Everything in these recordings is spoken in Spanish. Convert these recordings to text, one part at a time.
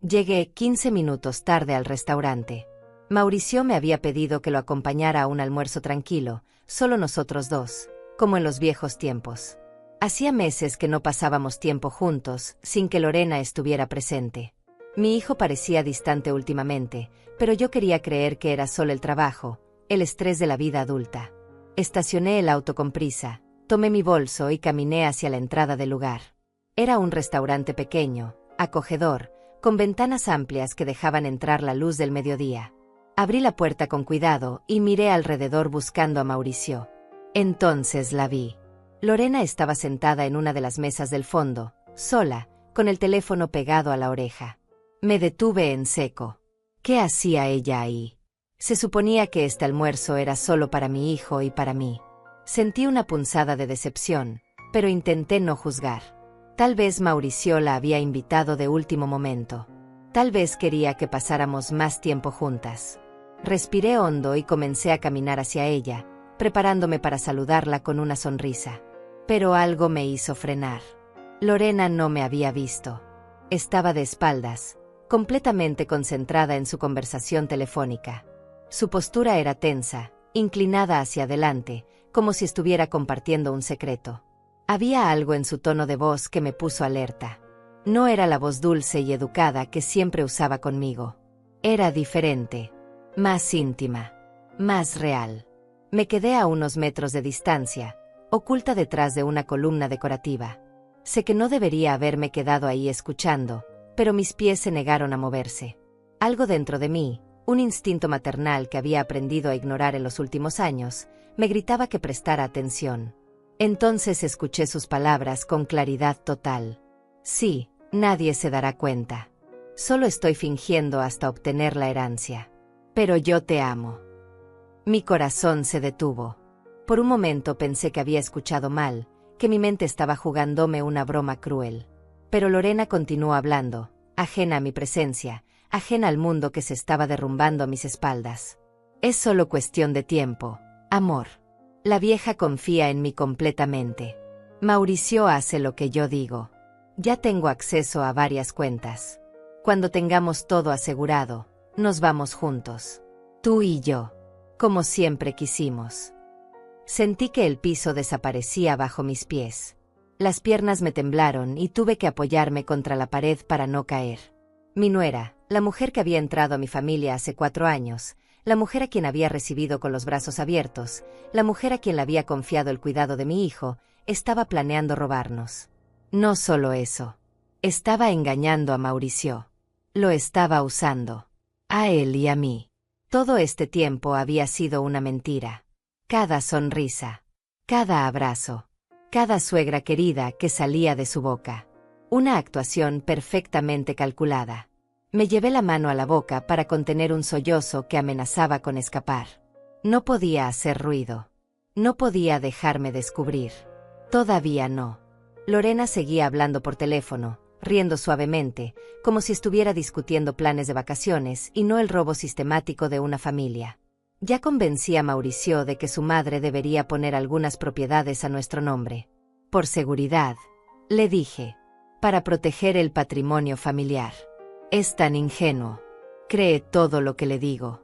Llegué 15 minutos tarde al restaurante. Mauricio me había pedido que lo acompañara a un almuerzo tranquilo, solo nosotros dos, como en los viejos tiempos. Hacía meses que no pasábamos tiempo juntos, sin que Lorena estuviera presente. Mi hijo parecía distante últimamente, pero yo quería creer que era solo el trabajo, el estrés de la vida adulta. Estacioné el auto con prisa, tomé mi bolso y caminé hacia la entrada del lugar. Era un restaurante pequeño, acogedor, con ventanas amplias que dejaban entrar la luz del mediodía. Abrí la puerta con cuidado y miré alrededor buscando a Mauricio. Entonces la vi. Lorena estaba sentada en una de las mesas del fondo, sola, con el teléfono pegado a la oreja. Me detuve en seco. ¿Qué hacía ella ahí? Se suponía que este almuerzo era solo para mi hijo y para mí. Sentí una punzada de decepción, pero intenté no juzgar. Tal vez Mauricio la había invitado de último momento. Tal vez quería que pasáramos más tiempo juntas. Respiré hondo y comencé a caminar hacia ella, preparándome para saludarla con una sonrisa. Pero algo me hizo frenar. Lorena no me había visto. Estaba de espaldas, completamente concentrada en su conversación telefónica. Su postura era tensa, inclinada hacia adelante, como si estuviera compartiendo un secreto. Había algo en su tono de voz que me puso alerta. No era la voz dulce y educada que siempre usaba conmigo. Era diferente, más íntima, más real. Me quedé a unos metros de distancia, oculta detrás de una columna decorativa. Sé que no debería haberme quedado ahí escuchando, pero mis pies se negaron a moverse. Algo dentro de mí, un instinto maternal que había aprendido a ignorar en los últimos años, me gritaba que prestara atención. Entonces escuché sus palabras con claridad total. Sí, nadie se dará cuenta. Solo estoy fingiendo hasta obtener la herencia. Pero yo te amo. Mi corazón se detuvo. Por un momento pensé que había escuchado mal, que mi mente estaba jugándome una broma cruel. Pero Lorena continuó hablando, ajena a mi presencia, ajena al mundo que se estaba derrumbando a mis espaldas. Es solo cuestión de tiempo, amor. La vieja confía en mí completamente. Mauricio hace lo que yo digo. Ya tengo acceso a varias cuentas. Cuando tengamos todo asegurado, nos vamos juntos. Tú y yo. Como siempre quisimos. Sentí que el piso desaparecía bajo mis pies. Las piernas me temblaron y tuve que apoyarme contra la pared para no caer. Mi nuera, la mujer que había entrado a mi familia hace 4 años, la mujer a quien había recibido con los brazos abiertos, la mujer a quien le había confiado el cuidado de mi hijo, estaba planeando robarnos. No solo eso. Estaba engañando a Mauricio. Lo estaba usando. A él y a mí. Todo este tiempo había sido una mentira. Cada sonrisa. Cada abrazo. Cada suegra querida que salía de su boca. Una actuación perfectamente calculada. Me llevé la mano a la boca para contener un sollozo que amenazaba con escapar. No podía hacer ruido. No podía dejarme descubrir. Todavía no. Lorena seguía hablando por teléfono, riendo suavemente, como si estuviera discutiendo planes de vacaciones y no el robo sistemático de una familia. Ya convencí a Mauricio de que su madre debería poner algunas propiedades a nuestro nombre. Por seguridad, le dije. Para proteger el patrimonio familiar. Es tan ingenuo. Cree todo lo que le digo.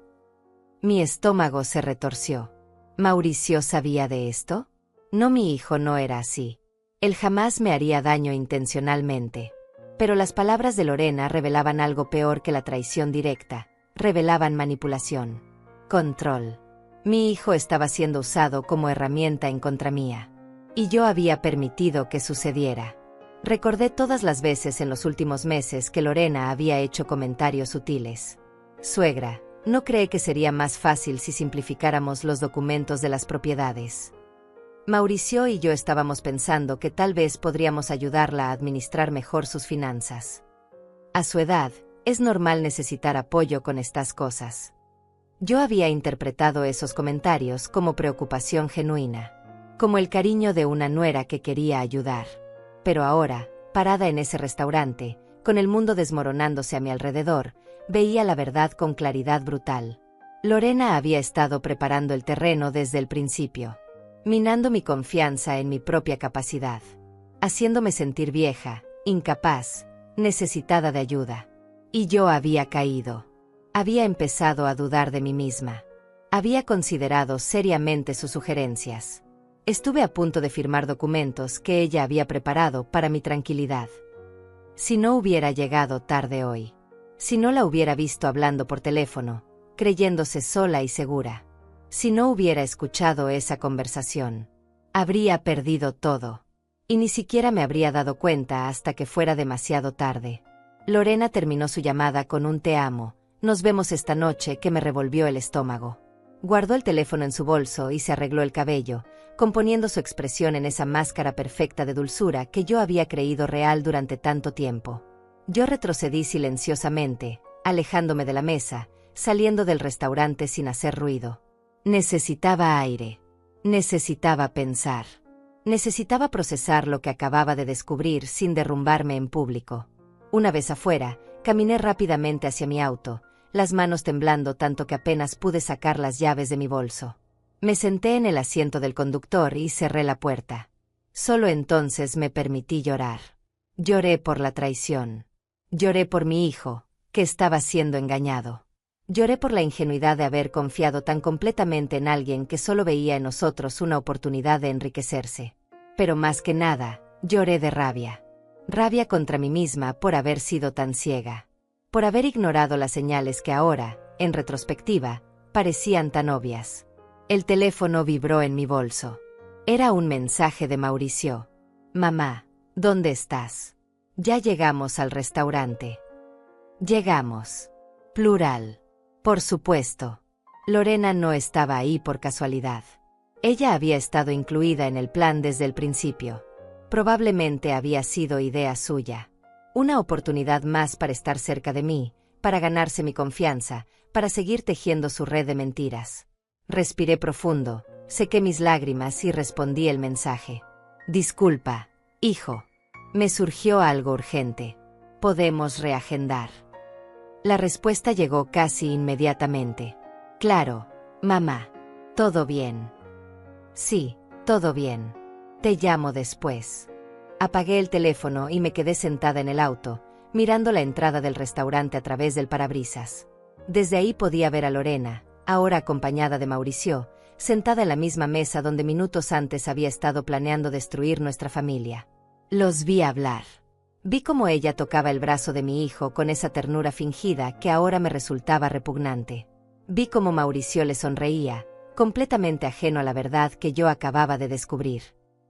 Mi estómago se retorció. ¿Mauricio sabía de esto? No, mi hijo no era así. Él jamás me haría daño intencionalmente. Pero las palabras de Lorena revelaban algo peor que la traición directa. Revelaban manipulación. Control. Mi hijo estaba siendo usado como herramienta en contra mía. Y yo había permitido que sucediera. Recordé todas las veces en los últimos meses que Lorena había hecho comentarios sutiles. Suegra, ¿no cree que sería más fácil si simplificáramos los documentos de las propiedades? Mauricio y yo estábamos pensando que tal vez podríamos ayudarla a administrar mejor sus finanzas. A su edad, es normal necesitar apoyo con estas cosas. Yo había interpretado esos comentarios como preocupación genuina, como el cariño de una nuera que quería ayudar. Pero ahora, parada en ese restaurante, con el mundo desmoronándose a mi alrededor, veía la verdad con claridad brutal. Lorena había estado preparando el terreno desde el principio, minando mi confianza en mi propia capacidad, haciéndome sentir vieja, incapaz, necesitada de ayuda. Y yo había caído. Había empezado a dudar de mí misma. Había considerado seriamente sus sugerencias. Estuve a punto de firmar documentos que ella había preparado para mi tranquilidad. Si no hubiera llegado tarde hoy. Si no la hubiera visto hablando por teléfono, creyéndose sola y segura. Si no hubiera escuchado esa conversación. Habría perdido todo. Y ni siquiera me habría dado cuenta hasta que fuera demasiado tarde. Lorena terminó su llamada con un "te amo, nos vemos esta noche", que me revolvió el estómago. Guardó el teléfono en su bolso y se arregló el cabello, componiendo su expresión en esa máscara perfecta de dulzura que yo había creído real durante tanto tiempo. Yo retrocedí silenciosamente, alejándome de la mesa, saliendo del restaurante sin hacer ruido. Necesitaba aire. Necesitaba pensar. Necesitaba procesar lo que acababa de descubrir sin derrumbarme en público. Una vez afuera, caminé rápidamente hacia mi auto, las manos temblando tanto que apenas pude sacar las llaves de mi bolso. Me senté en el asiento del conductor y cerré la puerta. Solo entonces me permití llorar. Lloré por la traición. Lloré por mi hijo, que estaba siendo engañado. Lloré por la ingenuidad de haber confiado tan completamente en alguien que solo veía en nosotros una oportunidad de enriquecerse. Pero más que nada, lloré de rabia. Rabia contra mí misma por haber sido tan ciega. Por haber ignorado las señales que ahora, en retrospectiva, parecían tan obvias. El teléfono vibró en mi bolso. Era un mensaje de Mauricio. «Mamá, ¿dónde estás? Ya llegamos al restaurante». Llegamos. Plural. Por supuesto. Lorena no estaba ahí por casualidad. Ella había estado incluida en el plan desde el principio. Probablemente había sido idea suya. Una oportunidad más para estar cerca de mí, para ganarse mi confianza, para seguir tejiendo su red de mentiras. Respiré profundo, sequé mis lágrimas y respondí el mensaje. «Disculpa, hijo. Me surgió algo urgente. ¿Podemos reagendar?» La respuesta llegó casi inmediatamente. «Claro, mamá. Todo bien». «Sí, todo bien. Te llamo después». Apagué el teléfono y me quedé sentada en el auto, mirando la entrada del restaurante a través del parabrisas. Desde ahí podía ver a Lorena, ahora acompañada de Mauricio, sentada en la misma mesa donde minutos antes había estado planeando destruir nuestra familia. Los vi hablar. Vi cómo ella tocaba el brazo de mi hijo con esa ternura fingida que ahora me resultaba repugnante. Vi cómo Mauricio le sonreía, completamente ajeno a la verdad que yo acababa de descubrir.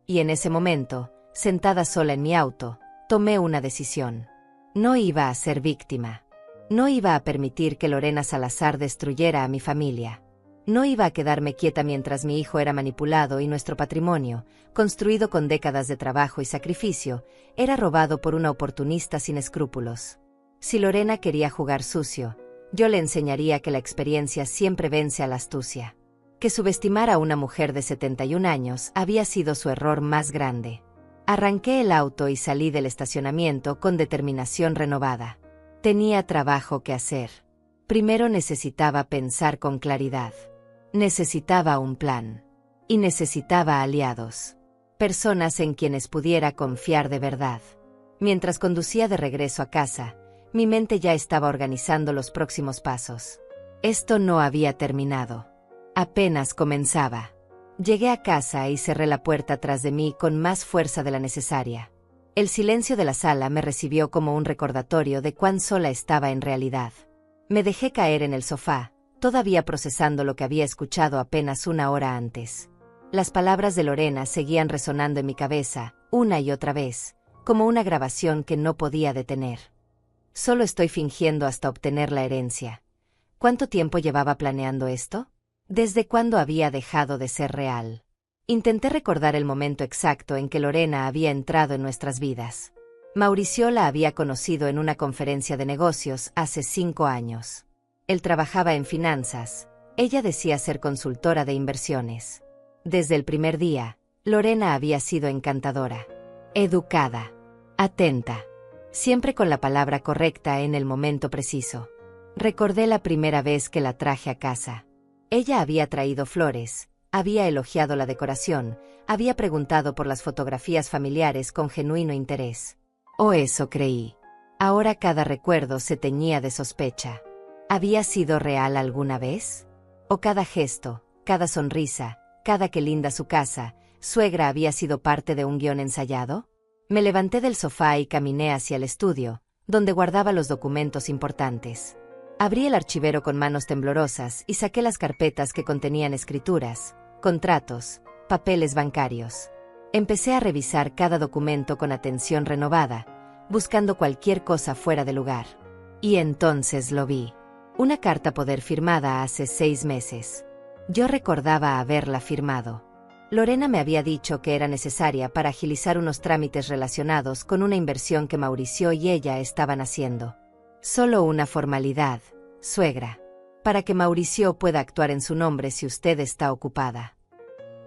Y en ese momento, sentada sola en mi auto, tomé una decisión. No iba a ser víctima. No iba a permitir que Lorena Salazar destruyera a mi familia. No iba a quedarme quieta mientras mi hijo era manipulado y nuestro patrimonio, construido con décadas de trabajo y sacrificio, era robado por una oportunista sin escrúpulos. Si Lorena quería jugar sucio, yo le enseñaría que la experiencia siempre vence a la astucia. Que subestimar a una mujer de 71 años había sido su error más grande. Arranqué el auto y salí del estacionamiento con determinación renovada. Tenía trabajo que hacer. Primero necesitaba pensar con claridad. Necesitaba un plan. Y necesitaba aliados. Personas en quienes pudiera confiar de verdad. Mientras conducía de regreso a casa, mi mente ya estaba organizando los próximos pasos. Esto no había terminado. Apenas comenzaba. Llegué a casa y cerré la puerta tras de mí con más fuerza de la necesaria. El silencio de la sala me recibió como un recordatorio de cuán sola estaba en realidad. Me dejé caer en el sofá, todavía procesando lo que había escuchado apenas una hora antes. Las palabras de Lorena seguían resonando en mi cabeza, una y otra vez, como una grabación que no podía detener. Solo estoy fingiendo hasta obtener la herencia. ¿Cuánto tiempo llevaba planeando esto? ¿Desde cuándo había dejado de ser real? Intenté recordar el momento exacto en que Lorena había entrado en nuestras vidas. Mauricio la había conocido en una conferencia de negocios hace 5 años. Él trabajaba en finanzas, ella decía ser consultora de inversiones. Desde el primer día, Lorena había sido encantadora, educada, atenta, siempre con la palabra correcta en el momento preciso. Recordé la primera vez que la traje a casa. Ella había traído flores, había elogiado la decoración, había preguntado por las fotografías familiares con genuino interés. O eso creí. Ahora cada recuerdo se teñía de sospecha. ¿Había sido real alguna vez? ¿O cada gesto, cada sonrisa, cada qué linda su casa, suegra había sido parte de un guión ensayado? Me levanté del sofá y caminé hacia el estudio, donde guardaba los documentos importantes. Abrí el archivero con manos temblorosas y saqué las carpetas que contenían escrituras, contratos, papeles bancarios. Empecé a revisar cada documento con atención renovada, buscando cualquier cosa fuera de lugar. Y entonces lo vi. Una carta poder firmada hace 6 meses. Yo recordaba haberla firmado. Lorena me había dicho que era necesaria para agilizar unos trámites relacionados con una inversión que Mauricio y ella estaban haciendo. Solo una formalidad, suegra, para que Mauricio pueda actuar en su nombre si usted está ocupada.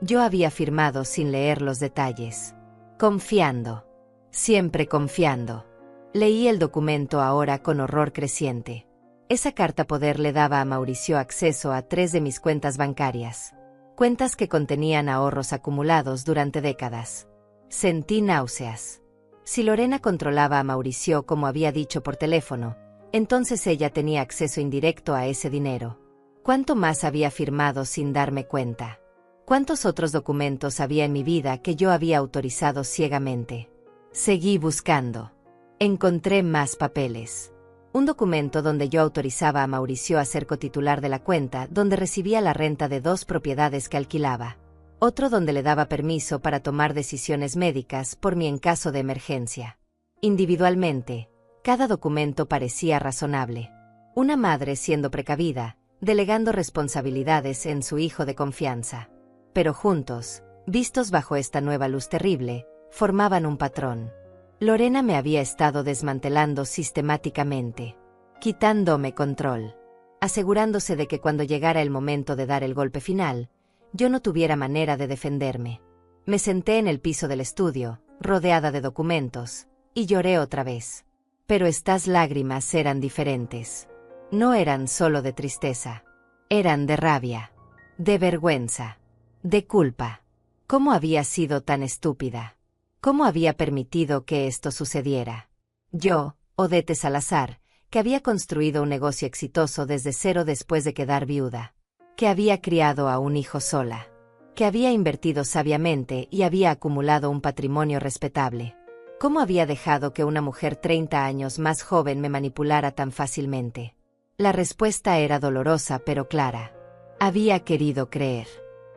Yo había firmado sin leer los detalles. Confiando. Siempre confiando. Leí el documento ahora con horror creciente. Esa carta poder le daba a Mauricio acceso a 3 de mis cuentas bancarias. Cuentas que contenían ahorros acumulados durante décadas. Sentí náuseas. Si Lorena controlaba a Mauricio como había dicho por teléfono, entonces ella tenía acceso indirecto a ese dinero. ¿Cuánto más había firmado sin darme cuenta? ¿Cuántos otros documentos había en mi vida que yo había autorizado ciegamente? Seguí buscando. Encontré más papeles. Un documento donde yo autorizaba a Mauricio a ser cotitular de la cuenta donde recibía la renta de 2 propiedades que alquilaba. Otro donde le daba permiso para tomar decisiones médicas por mí en caso de emergencia. Individualmente, cada documento parecía razonable. Una madre siendo precavida, delegando responsabilidades en su hijo de confianza. Pero juntos, vistos bajo esta nueva luz terrible, formaban un patrón. Lorena me había estado desmantelando sistemáticamente, quitándome control, asegurándose de que cuando llegara el momento de dar el golpe final, yo no tuviera manera de defenderme. Me senté en el piso del estudio, rodeada de documentos, y lloré otra vez. Pero estas lágrimas eran diferentes. No eran solo de tristeza. Eran de rabia, de vergüenza, de culpa. ¿Cómo había sido tan estúpida? ¿Cómo había permitido que esto sucediera? Yo, Odette Salazar, que había construido un negocio exitoso desde cero después de quedar viuda, que había criado a un hijo sola, que había invertido sabiamente y había acumulado un patrimonio respetable. ¿Cómo había dejado que una mujer 30 años más joven me manipulara tan fácilmente? La respuesta era dolorosa pero clara. Había querido creer.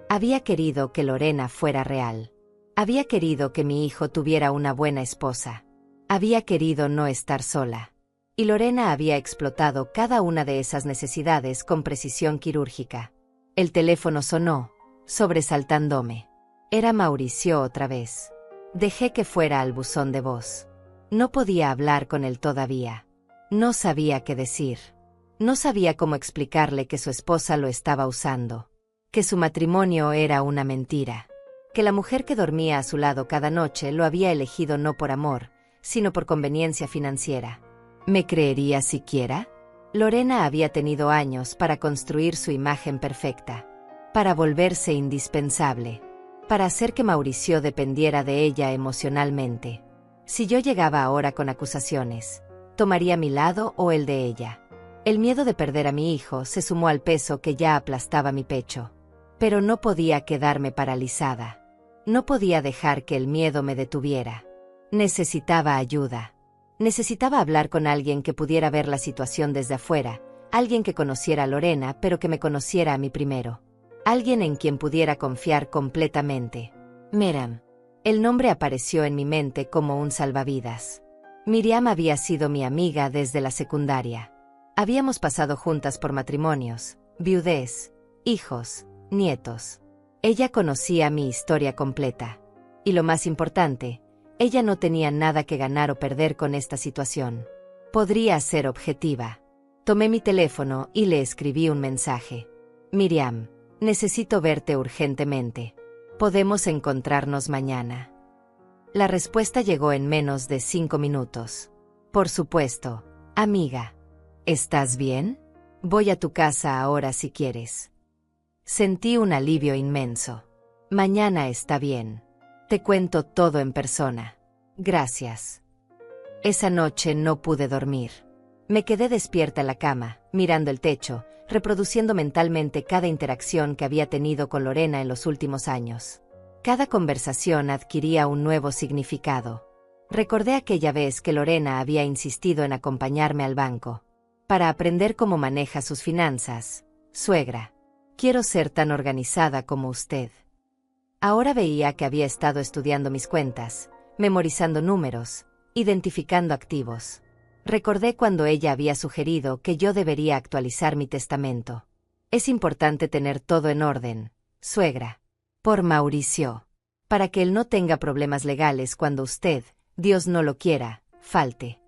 Había querido que Lorena fuera real. Había querido que mi hijo tuviera una buena esposa. Había querido no estar sola. Y Lorena había explotado cada una de esas necesidades con precisión quirúrgica. El teléfono sonó, sobresaltándome. Era Mauricio otra vez. Dejé que fuera al buzón de voz. No podía hablar con él todavía. No sabía qué decir. No sabía cómo explicarle que su esposa lo estaba usando. Que su matrimonio era una mentira. Que la mujer que dormía a su lado cada noche lo había elegido no por amor, sino por conveniencia financiera. ¿Me creería siquiera? Lorena había tenido años para construir su imagen perfecta, para volverse indispensable, para hacer que Mauricio dependiera de ella emocionalmente. Si yo llegaba ahora con acusaciones, ¿tomaría mi lado o el de ella? El miedo de perder a mi hijo se sumó al peso que ya aplastaba mi pecho. Pero no podía quedarme paralizada. No podía dejar que el miedo me detuviera. Necesitaba ayuda. Necesitaba hablar con alguien que pudiera ver la situación desde afuera, alguien que conociera a Lorena pero que me conociera a mí primero. Alguien en quien pudiera confiar completamente. Miriam. El nombre apareció en mi mente como un salvavidas. Miriam había sido mi amiga desde la secundaria. Habíamos pasado juntas por matrimonios, viudez, hijos, nietos. Ella conocía mi historia completa. Y lo más importante, ella no tenía nada que ganar o perder con esta situación. Podría ser objetiva. Tomé mi teléfono y le escribí un mensaje. Miriam, necesito verte urgentemente. ¿Podemos encontrarnos mañana? La respuesta llegó en menos de 5 minutos. Por supuesto, amiga. ¿Estás bien? Voy a tu casa ahora si quieres. Sentí un alivio inmenso. Mañana está bien. Te cuento todo en persona. Gracias. Esa noche no pude dormir. Me quedé despierta en la cama, mirando el techo, reproduciendo mentalmente cada interacción que había tenido con Lorena en los últimos años. Cada conversación adquiría un nuevo significado. Recordé aquella vez que Lorena había insistido en acompañarme al banco para aprender cómo maneja sus finanzas. Suegra, quiero ser tan organizada como usted. Ahora veía que había estado estudiando mis cuentas, memorizando números, identificando activos. Recordé cuando ella había sugerido que yo debería actualizar mi testamento. Es importante tener todo en orden, suegra. Por Mauricio. Para que él no tenga problemas legales cuando usted, Dios no lo quiera, falte.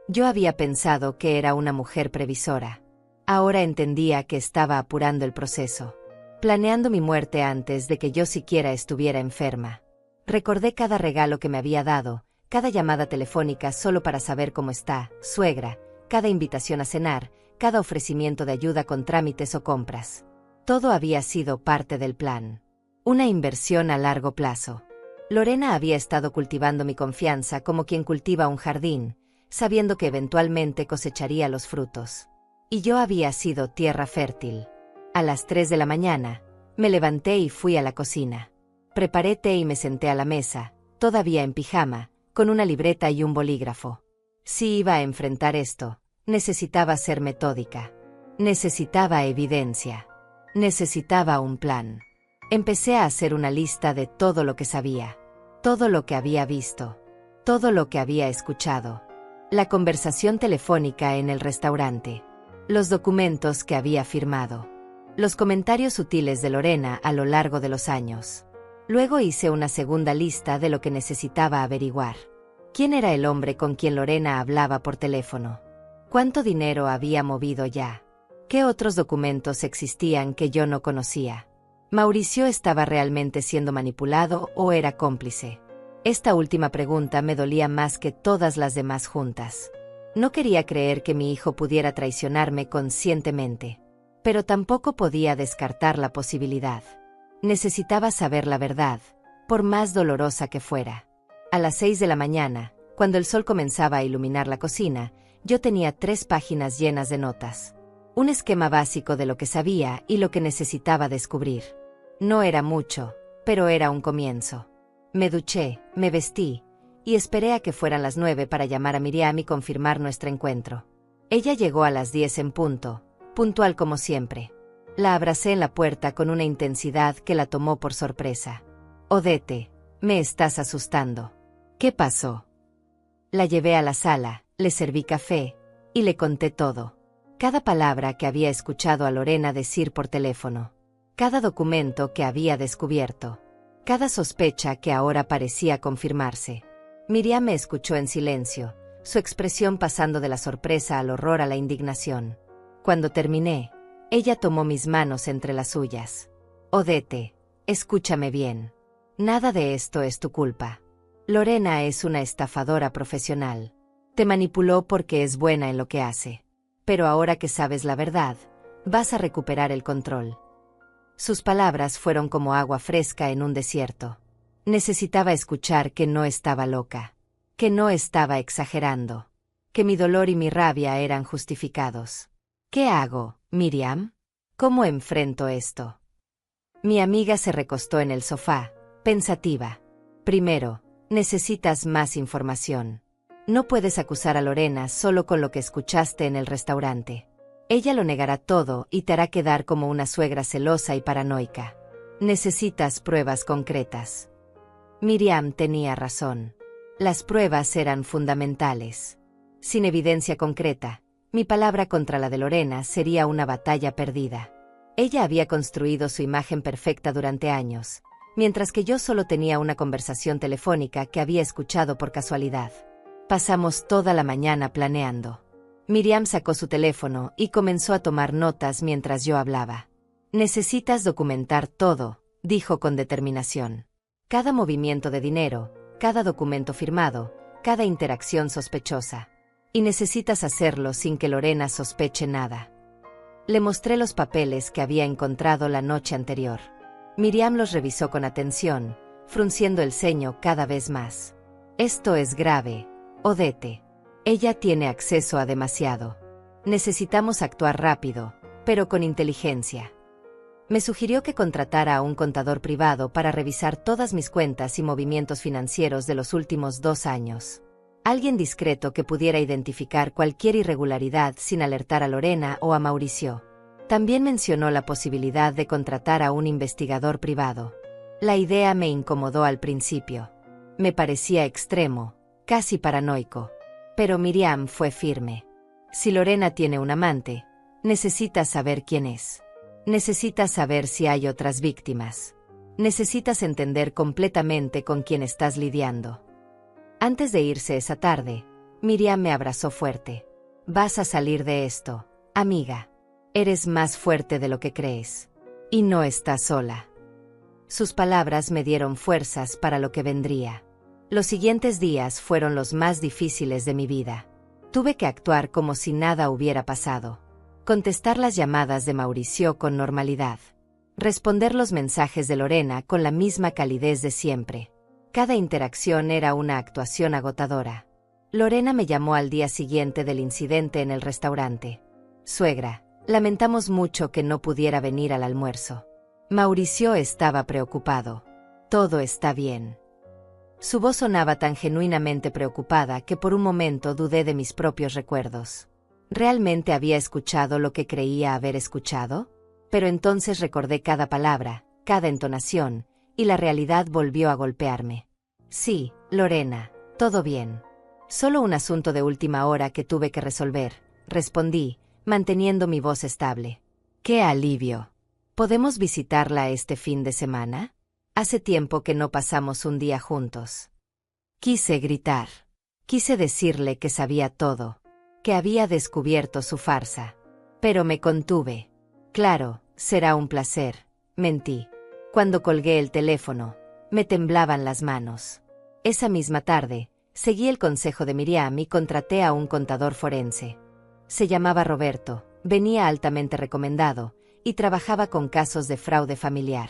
Yo había pensado que era una mujer previsora. Ahora entendía que estaba apurando el proceso, planeando mi muerte antes de que yo siquiera estuviera enferma. Recordé cada regalo que me había dado, cada llamada telefónica solo para saber cómo está, suegra, cada invitación a cenar, cada ofrecimiento de ayuda con trámites o compras. Todo había sido parte del plan. Una inversión a largo plazo. Lorena había estado cultivando mi confianza como quien cultiva un jardín, sabiendo que eventualmente cosecharía los frutos. Y yo había sido tierra fértil. A las 3 de la mañana, me levanté y fui a la cocina. Preparé té y me senté a la mesa, todavía en pijama, con una libreta y un bolígrafo. Si iba a enfrentar esto, necesitaba ser metódica. Necesitaba evidencia. Necesitaba un plan. Empecé a hacer una lista de todo lo que sabía, todo lo que había visto, todo lo que había escuchado. La conversación telefónica en el restaurante, los documentos que había firmado, los comentarios sutiles de Lorena a lo largo de los años. Luego hice una segunda lista de lo que necesitaba averiguar. ¿Quién era el hombre con quien Lorena hablaba por teléfono? ¿Cuánto dinero había movido ya? ¿Qué otros documentos existían que yo no conocía? ¿Mauricio estaba realmente siendo manipulado o era cómplice? Esta última pregunta me dolía más que todas las demás juntas. No quería creer que mi hijo pudiera traicionarme conscientemente, pero tampoco podía descartar la posibilidad. Necesitaba saber la verdad, por más dolorosa que fuera. A las 6 de la mañana, cuando el sol comenzaba a iluminar la cocina, yo tenía 3 páginas llenas de notas. Un esquema básico de lo que sabía y lo que necesitaba descubrir. No era mucho, pero era un comienzo. Me duché, me vestí, y esperé a que fueran las 9 para llamar a Miriam y confirmar nuestro encuentro. Ella llegó a las 10 en punto, puntual como siempre. La abracé en la puerta con una intensidad que la tomó por sorpresa. Odette, me estás asustando. ¿Qué pasó? La llevé a la sala, le serví café, y le conté todo. Cada palabra que había escuchado a Lorena decir por teléfono. Cada documento que había descubierto. Cada sospecha que ahora parecía confirmarse. Miriam me escuchó en silencio, su expresión pasando de la sorpresa al horror a la indignación. Cuando terminé, ella tomó mis manos entre las suyas. Odette, escúchame bien. Nada de esto es tu culpa. Lorena es una estafadora profesional. Te manipuló porque es buena en lo que hace. Pero ahora que sabes la verdad, vas a recuperar el control. Sus palabras fueron como agua fresca en un desierto. Necesitaba escuchar que no estaba loca, que no estaba exagerando, que mi dolor y mi rabia eran justificados. ¿Qué hago, Miriam? ¿Cómo enfrento esto? Mi amiga se recostó en el sofá, pensativa. Primero, necesitas más información. No puedes acusar a Lorena solo con lo que escuchaste en el restaurante. Ella lo negará todo y te hará quedar como una suegra celosa y paranoica. Necesitas pruebas concretas. Miriam tenía razón. Las pruebas eran fundamentales. Sin evidencia concreta, mi palabra contra la de Lorena sería una batalla perdida. Ella había construido su imagen perfecta durante años, mientras que yo solo tenía una conversación telefónica que había escuchado por casualidad. Pasamos toda la mañana planeando. Miriam sacó su teléfono y comenzó a tomar notas mientras yo hablaba. Necesitas documentar todo, dijo con determinación. Cada movimiento de dinero, cada documento firmado, cada interacción sospechosa. Y necesitas hacerlo sin que Lorena sospeche nada. Le mostré los papeles que había encontrado la noche anterior. Miriam los revisó con atención, frunciendo el ceño cada vez más. Esto es grave, Odete. Ella tiene acceso a demasiado. Necesitamos actuar rápido, pero con inteligencia. Me sugirió que contratara a un contador privado para revisar todas mis cuentas y movimientos financieros de los últimos 2 años. Alguien discreto que pudiera identificar cualquier irregularidad sin alertar a Lorena o a Mauricio. También mencionó la posibilidad de contratar a un investigador privado. La idea me incomodó al principio. Me parecía extremo, casi paranoico. Pero Miriam fue firme. Si Lorena tiene un amante, necesitas saber quién es. Necesitas saber si hay otras víctimas. Necesitas entender completamente con quién estás lidiando. Antes de irse esa tarde, Miriam me abrazó fuerte. Vas a salir de esto, amiga. Eres más fuerte de lo que crees. Y no estás sola. Sus palabras me dieron fuerzas para lo que vendría. Los siguientes días fueron los más difíciles de mi vida. Tuve que actuar como si nada hubiera pasado. Contestar las llamadas de Mauricio con normalidad. Responder los mensajes de Lorena con la misma calidez de siempre. Cada interacción era una actuación agotadora. Lorena me llamó al día siguiente del incidente en el restaurante. Suegra, lamentamos mucho que no pudiera venir al almuerzo. Mauricio estaba preocupado. Todo está bien. Su voz sonaba tan genuinamente preocupada que por un momento dudé de mis propios recuerdos. ¿Realmente había escuchado lo que creía haber escuchado? Pero entonces recordé cada palabra, cada entonación, y la realidad volvió a golpearme. Sí, Lorena, todo bien. Solo un asunto de última hora que tuve que resolver, respondí, manteniendo mi voz estable. ¡Qué alivio! ¿Podemos visitarla este fin de semana? Hace tiempo que no pasamos un día juntos. Quise gritar. Quise decirle que sabía todo, que había descubierto su farsa. Pero me contuve. Claro, será un placer, mentí. Cuando colgué el teléfono, me temblaban las manos. Esa misma tarde, seguí el consejo de Miriam y contraté a un contador forense. Se llamaba Roberto, venía altamente recomendado, y trabajaba con casos de fraude familiar.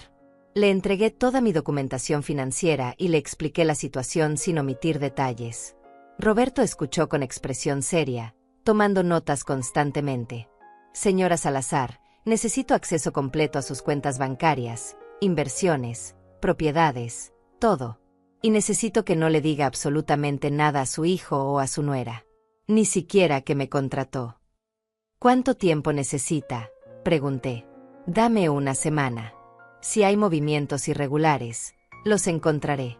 Le entregué toda mi documentación financiera y le expliqué la situación sin omitir detalles. Roberto escuchó con expresión seria, tomando notas constantemente. Señora Salazar, necesito acceso completo a sus cuentas bancarias, inversiones, propiedades, todo. Y necesito que no le diga absolutamente nada a su hijo o a su nuera. Ni siquiera que me contrató. ¿Cuánto tiempo necesita?, pregunté. Dame una semana. Si hay movimientos irregulares, los encontraré.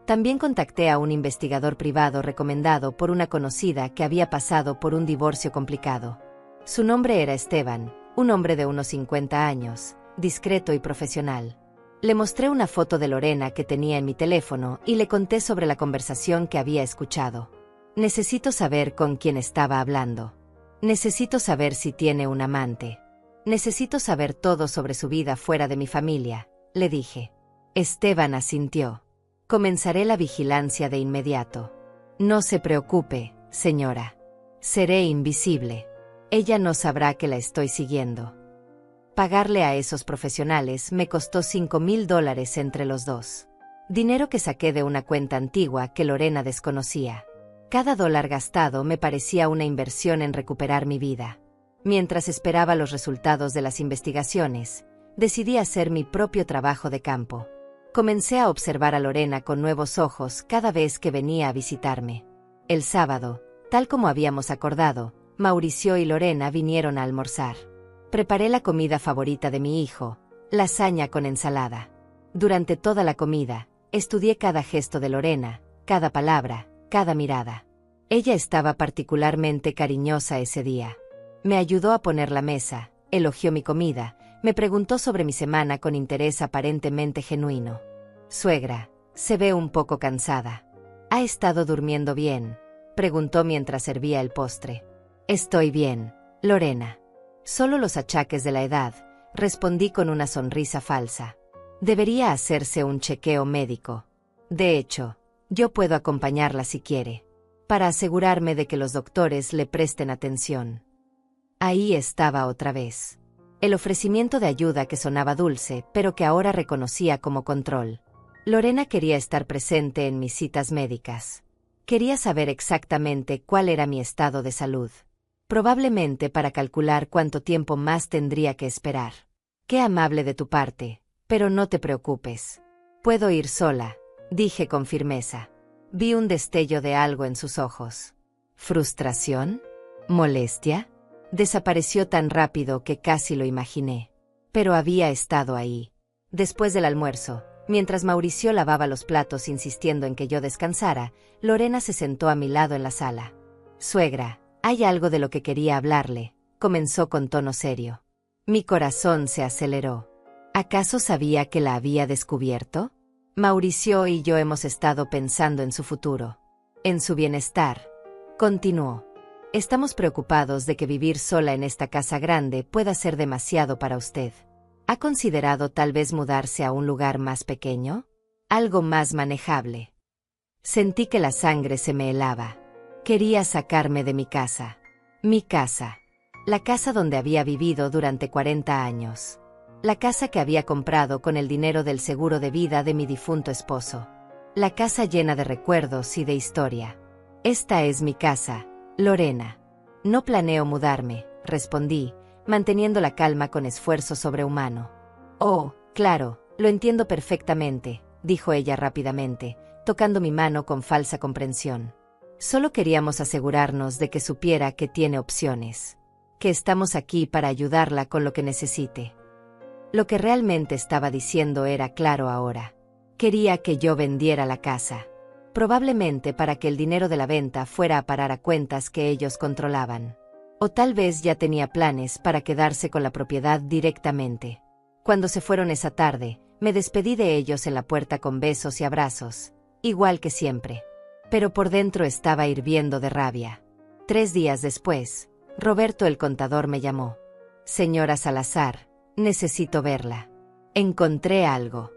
También contacté a un investigador privado recomendado por una conocida que había pasado por un divorcio complicado. Su nombre era Esteban, un hombre de unos 50 años, discreto y profesional. Le mostré una foto de Lorena que tenía en mi teléfono y le conté sobre la conversación que había escuchado. Necesito saber con quién estaba hablando. Necesito saber si tiene un amante. Necesito saber todo sobre su vida fuera de mi familia, le dije. Esteban asintió. Comenzaré la vigilancia de inmediato. No se preocupe, señora. Seré invisible. Ella no sabrá que la estoy siguiendo. Pagarle a esos profesionales me costó $5,000 entre los dos. Dinero que saqué de una cuenta antigua que Lorena desconocía. Cada dólar gastado me parecía una inversión en recuperar mi vida. Mientras esperaba los resultados de las investigaciones, decidí hacer mi propio trabajo de campo. Comencé a observar a Lorena con nuevos ojos cada vez que venía a visitarme. El sábado, tal como habíamos acordado, Mauricio y Lorena vinieron a almorzar. Preparé la comida favorita de mi hijo, lasaña con ensalada. Durante toda la comida, estudié cada gesto de Lorena, cada palabra, cada mirada. Ella estaba particularmente cariñosa ese día. Me ayudó a poner la mesa, elogió mi comida, me preguntó sobre mi semana con interés aparentemente genuino. Suegra, se ve un poco cansada. ¿Ha estado durmiendo bien?, preguntó mientras servía el postre. Estoy bien, Lorena. Solo los achaques de la edad, respondí con una sonrisa falsa. Debería hacerse un chequeo médico. De hecho, yo puedo acompañarla si quiere, para asegurarme de que los doctores le presten atención. Ahí estaba otra vez. El ofrecimiento de ayuda que sonaba dulce, pero que ahora reconocía como control. Lorena quería estar presente en mis citas médicas. Quería saber exactamente cuál era mi estado de salud. Probablemente para calcular cuánto tiempo más tendría que esperar. Qué amable de tu parte, pero no te preocupes. Puedo ir sola, dije con firmeza. Vi un destello de algo en sus ojos. ¿Frustración? ¿Molestia? Desapareció tan rápido que casi lo imaginé. Pero había estado ahí. Después del almuerzo, mientras Mauricio lavaba los platos insistiendo en que yo descansara, Lorena se sentó a mi lado en la sala. Suegra, hay algo de lo que quería hablarle, comenzó con tono serio. Mi corazón se aceleró. ¿Acaso sabía que la había descubierto? Mauricio y yo hemos estado pensando en su futuro, en su bienestar. Continuó. Estamos preocupados de que vivir sola en esta casa grande pueda ser demasiado para usted. ¿Ha considerado tal vez mudarse a un lugar más pequeño? Algo más manejable. Sentí que la sangre se me helaba. Quería sacarme de mi casa. Mi casa. La casa donde había vivido durante 40 años. La casa que había comprado con el dinero del seguro de vida de mi difunto esposo. La casa llena de recuerdos y de historia. Esta es mi casa, Lorena. No planeo mudarme, respondí, manteniendo la calma con esfuerzo sobrehumano. Oh, claro, lo entiendo perfectamente, dijo ella rápidamente, tocando mi mano con falsa comprensión. Solo queríamos asegurarnos de que supiera que tiene opciones. Que estamos aquí para ayudarla con lo que necesite. Lo que realmente estaba diciendo era claro ahora. Quería que yo vendiera la casa. Probablemente para que el dinero de la venta fuera a parar a cuentas que ellos controlaban. O tal vez ya tenía planes para quedarse con la propiedad directamente. Cuando se fueron esa tarde, me despedí de ellos en la puerta con besos y abrazos, igual que siempre. Pero por dentro estaba hirviendo de rabia. 3 días después, Roberto el contador me llamó. Señora Salazar, necesito verla. Encontré algo.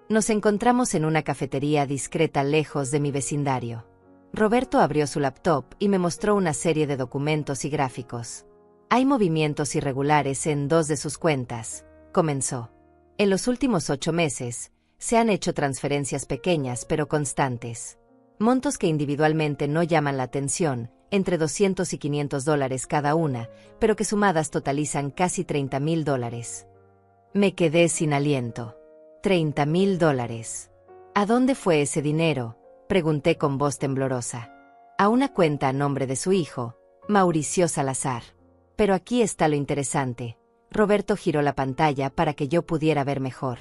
Nos encontramos en una cafetería discreta lejos de mi vecindario. Roberto abrió su laptop y me mostró una serie de documentos y gráficos. Hay movimientos irregulares en 2 de sus cuentas, comenzó. En los últimos 8 meses, se han hecho transferencias pequeñas pero constantes. Montos que individualmente no llaman la atención, entre $200 y $500 cada una, pero que sumadas totalizan casi $30,000. Me quedé sin aliento. $30,000. ¿A dónde fue ese dinero?, pregunté con voz temblorosa. A una cuenta a nombre de su hijo, Mauricio Salazar. Pero aquí está lo interesante. Roberto giró la pantalla para que yo pudiera ver mejor.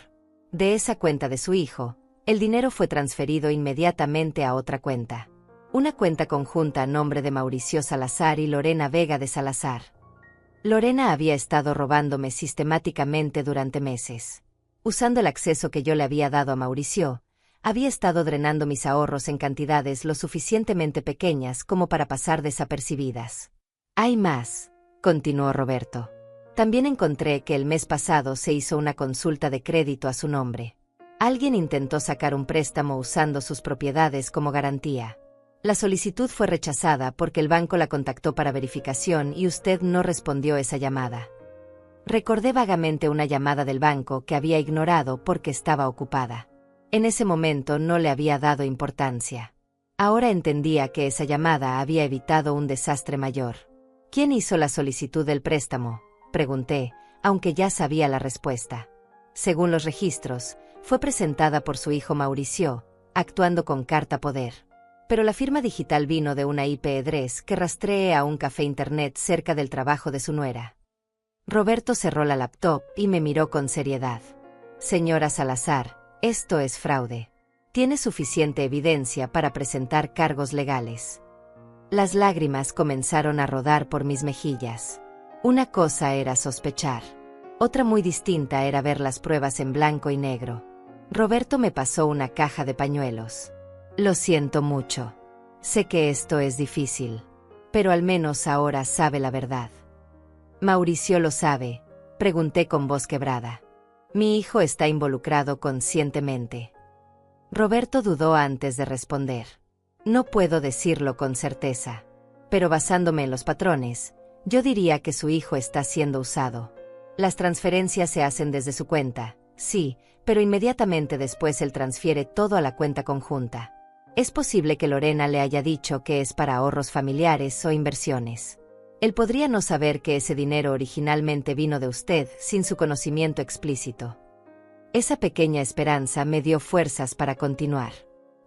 De esa cuenta de su hijo, el dinero fue transferido inmediatamente a otra cuenta. Una cuenta conjunta a nombre de Mauricio Salazar y Lorena Vega de Salazar. Lorena había estado robándome sistemáticamente durante meses. Usando el acceso que yo le había dado a Mauricio, había estado drenando mis ahorros en cantidades lo suficientemente pequeñas como para pasar desapercibidas. Hay más, continuó Roberto. También encontré que el mes pasado se hizo una consulta de crédito a su nombre. Alguien intentó sacar un préstamo usando sus propiedades como garantía. La solicitud fue rechazada porque el banco la contactó para verificación y usted no respondió esa llamada. Recordé vagamente una llamada del banco que había ignorado porque estaba ocupada. En ese momento no le había dado importancia. Ahora entendía que esa llamada había evitado un desastre mayor. ¿Quién hizo la solicitud del préstamo?, pregunté, aunque ya sabía la respuesta. Según los registros, fue presentada por su hijo Mauricio, actuando con carta poder. Pero la firma digital vino de una IP address que rastree a un café internet cerca del trabajo de su nuera. Roberto cerró la laptop y me miró con seriedad. Señora Salazar, esto es fraude. Tiene suficiente evidencia para presentar cargos legales. Las lágrimas comenzaron a rodar por mis mejillas. Una cosa era sospechar. Otra muy distinta era ver las pruebas en blanco y negro. Roberto me pasó una caja de pañuelos. Lo siento mucho. Sé que esto es difícil. Pero al menos ahora sabe la verdad. ¿Mauricio lo sabe?, pregunté con voz quebrada. Mi hijo está involucrado conscientemente. Roberto dudó antes de responder. No puedo decirlo con certeza. Pero basándome en los patrones, yo diría que su hijo está siendo usado. Las transferencias se hacen desde su cuenta, sí, pero inmediatamente después él transfiere todo a la cuenta conjunta. Es posible que Lorena le haya dicho que es para ahorros familiares o inversiones. Él podría no saber que ese dinero originalmente vino de usted sin su conocimiento explícito. Esa pequeña esperanza me dio fuerzas para continuar.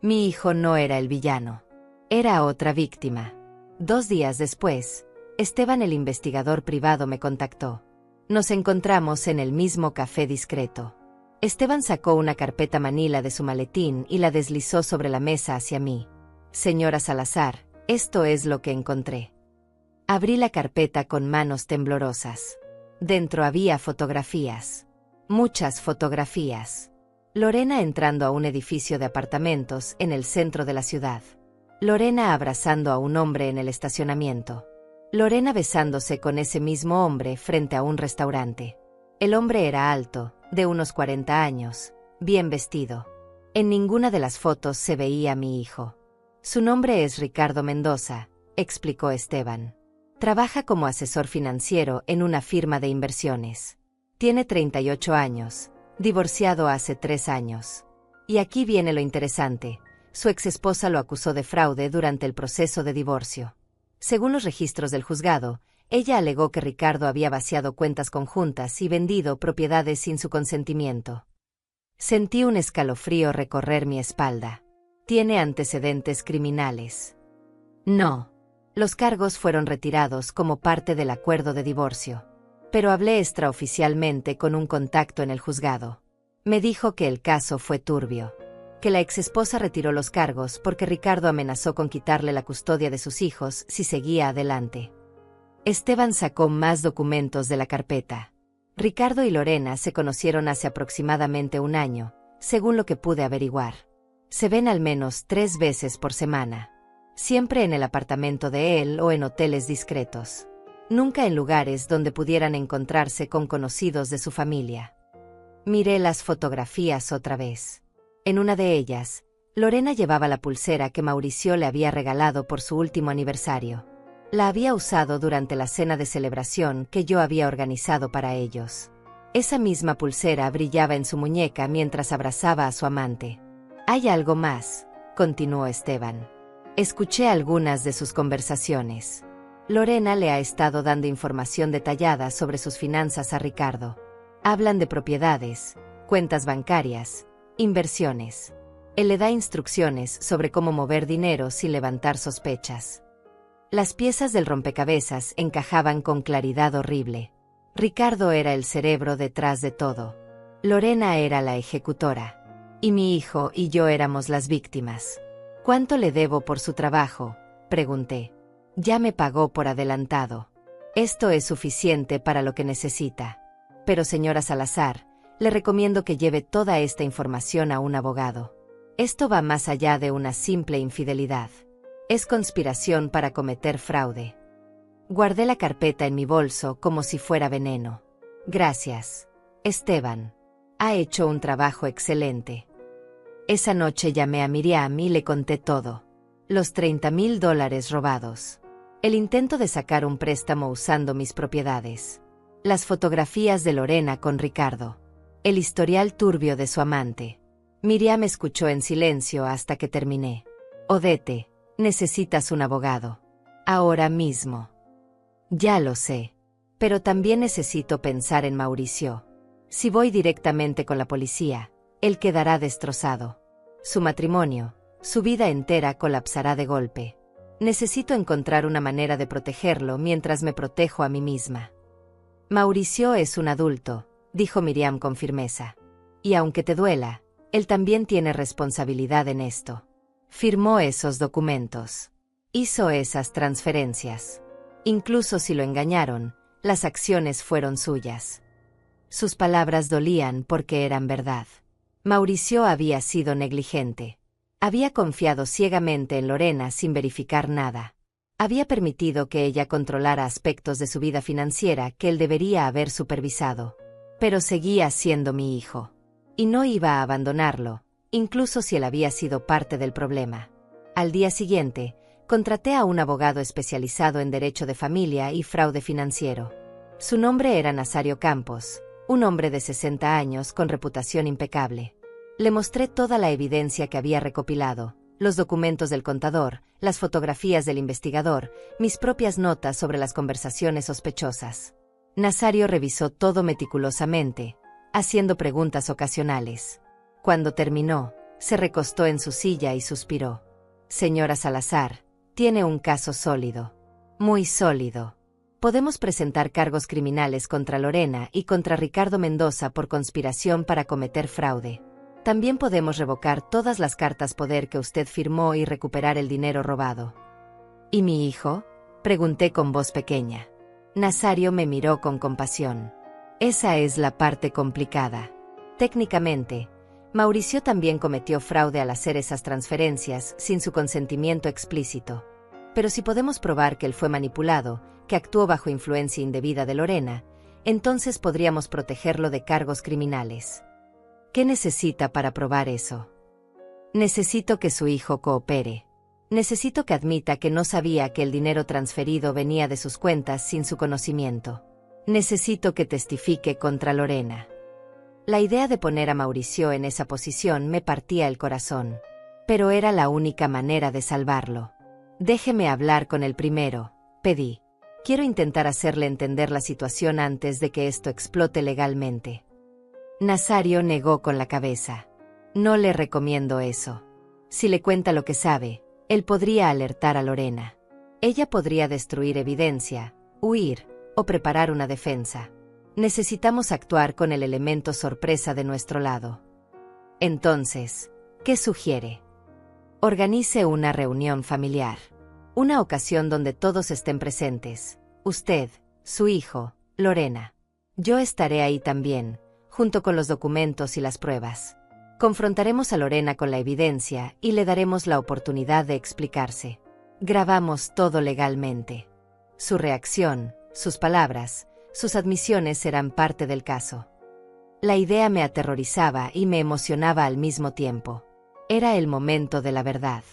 Mi hijo no era el villano. Era otra víctima. 2 días después, Esteban, el investigador privado, me contactó. Nos encontramos en el mismo café discreto. Esteban sacó una carpeta manila de su maletín y la deslizó sobre la mesa hacia mí. Señora Salazar, esto es lo que encontré. Abrí la carpeta con manos temblorosas. Dentro había fotografías. Muchas fotografías. Lorena entrando a un edificio de apartamentos en el centro de la ciudad. Lorena abrazando a un hombre en el estacionamiento. Lorena besándose con ese mismo hombre frente a un restaurante. El hombre era alto, de unos 40 años, bien vestido. En ninguna de las fotos se veía a mi hijo. Su nombre es Ricardo Mendoza, explicó Esteban. Trabaja como asesor financiero en una firma de inversiones. Tiene 38 años, divorciado hace 3 años. Y aquí viene lo interesante. Su exesposa lo acusó de fraude durante el proceso de divorcio. Según los registros del juzgado, ella alegó que Ricardo había vaciado cuentas conjuntas y vendido propiedades sin su consentimiento. Sentí un escalofrío recorrer mi espalda. ¿Tiene antecedentes criminales? No. Los cargos fueron retirados como parte del acuerdo de divorcio. Pero hablé extraoficialmente con un contacto en el juzgado. Me dijo que el caso fue turbio. Que la exesposa retiró los cargos porque Ricardo amenazó con quitarle la custodia de sus hijos si seguía adelante. Esteban sacó más documentos de la carpeta. Ricardo y Lorena se conocieron hace aproximadamente 1 año, según lo que pude averiguar. Se ven al menos 3 veces por semana. Siempre en el apartamento de él o en hoteles discretos. Nunca en lugares donde pudieran encontrarse con conocidos de su familia. Miré las fotografías otra vez. En una de ellas, Lorena llevaba la pulsera que Mauricio le había regalado por su último aniversario. La había usado durante la cena de celebración que yo había organizado para ellos. Esa misma pulsera brillaba en su muñeca mientras abrazaba a su amante. «Hay algo más», continuó Esteban. Escuché algunas de sus conversaciones. Lorena le ha estado dando información detallada sobre sus finanzas a Ricardo. Hablan de propiedades, cuentas bancarias, inversiones. Él le da instrucciones sobre cómo mover dinero sin levantar sospechas. Las piezas del rompecabezas encajaban con claridad horrible. Ricardo era el cerebro detrás de todo. Lorena era la ejecutora. Y mi hijo y yo éramos las víctimas. ¿Cuánto le debo por su trabajo?, pregunté. Ya me pagó por adelantado. Esto es suficiente para lo que necesita. Pero señora Salazar, le recomiendo que lleve toda esta información a un abogado. Esto va más allá de una simple infidelidad. Es conspiración para cometer fraude. Guardé la carpeta en mi bolso como si fuera veneno. Gracias, Esteban. Ha hecho un trabajo excelente. Esa noche llamé a Miriam y le conté todo. Los $30,000 robados. El intento de sacar un préstamo usando mis propiedades. Las fotografías de Lorena con Ricardo. El historial turbio de su amante. Miriam escuchó en silencio hasta que terminé. Odete, necesitas un abogado. Ahora mismo. Ya lo sé. Pero también necesito pensar en Mauricio. Si voy directamente con la policía, él quedará destrozado. Su matrimonio, su vida entera colapsará de golpe. Necesito encontrar una manera de protegerlo mientras me protejo a mí misma. Mauricio es un adulto, dijo Miriam con firmeza. Y aunque te duela, él también tiene responsabilidad en esto. Firmó esos documentos. Hizo esas transferencias. Incluso si lo engañaron, las acciones fueron suyas. Sus palabras dolían porque eran verdad. Mauricio había sido negligente. Había confiado ciegamente en Lorena sin verificar nada. Había permitido que ella controlara aspectos de su vida financiera que él debería haber supervisado. Pero seguía siendo mi hijo. Y no iba a abandonarlo, incluso si él había sido parte del problema. Al día siguiente, contraté a un abogado especializado en derecho de familia y fraude financiero. Su nombre era Nazario Campos, un hombre de 60 años con reputación impecable. Le mostré toda la evidencia que había recopilado, los documentos del contador, las fotografías del investigador, mis propias notas sobre las conversaciones sospechosas. Nazario revisó todo meticulosamente, haciendo preguntas ocasionales. Cuando terminó, se recostó en su silla y suspiró. Señora Salazar, tiene un caso sólido. Muy sólido. Podemos presentar cargos criminales contra Lorena y contra Ricardo Mendoza por conspiración para cometer fraude. También podemos revocar todas las cartas poder que usted firmó y recuperar el dinero robado. ¿Y mi hijo?, pregunté con voz pequeña. Nazario me miró con compasión. Esa es la parte complicada. Técnicamente, Mauricio también cometió fraude al hacer esas transferencias sin su consentimiento explícito. Pero si podemos probar que él fue manipulado, que actuó bajo influencia indebida de Lorena, entonces podríamos protegerlo de cargos criminales. ¿Qué necesita para probar eso? Necesito que su hijo coopere. Necesito que admita que no sabía que el dinero transferido venía de sus cuentas sin su conocimiento. Necesito que testifique contra Lorena. La idea de poner a Mauricio en esa posición me partía el corazón. Pero era la única manera de salvarlo. Déjeme hablar con el primero, pedí. Quiero intentar hacerle entender la situación antes de que esto explote legalmente. Nazario negó con la cabeza. No le recomiendo eso. Si le cuenta lo que sabe, él podría alertar a Lorena. Ella podría destruir evidencia, huir o preparar una defensa. Necesitamos actuar con el elemento sorpresa de nuestro lado. Entonces, ¿qué sugiere? Organice una reunión familiar. Una ocasión donde todos estén presentes. Usted, su hijo, Lorena. Yo estaré ahí también, junto con los documentos y las pruebas. Confrontaremos a Lorena con la evidencia y le daremos la oportunidad de explicarse. Grabamos todo legalmente. Su reacción, sus palabras, sus admisiones serán parte del caso. La idea me aterrorizaba y me emocionaba al mismo tiempo. Era el momento de la verdad.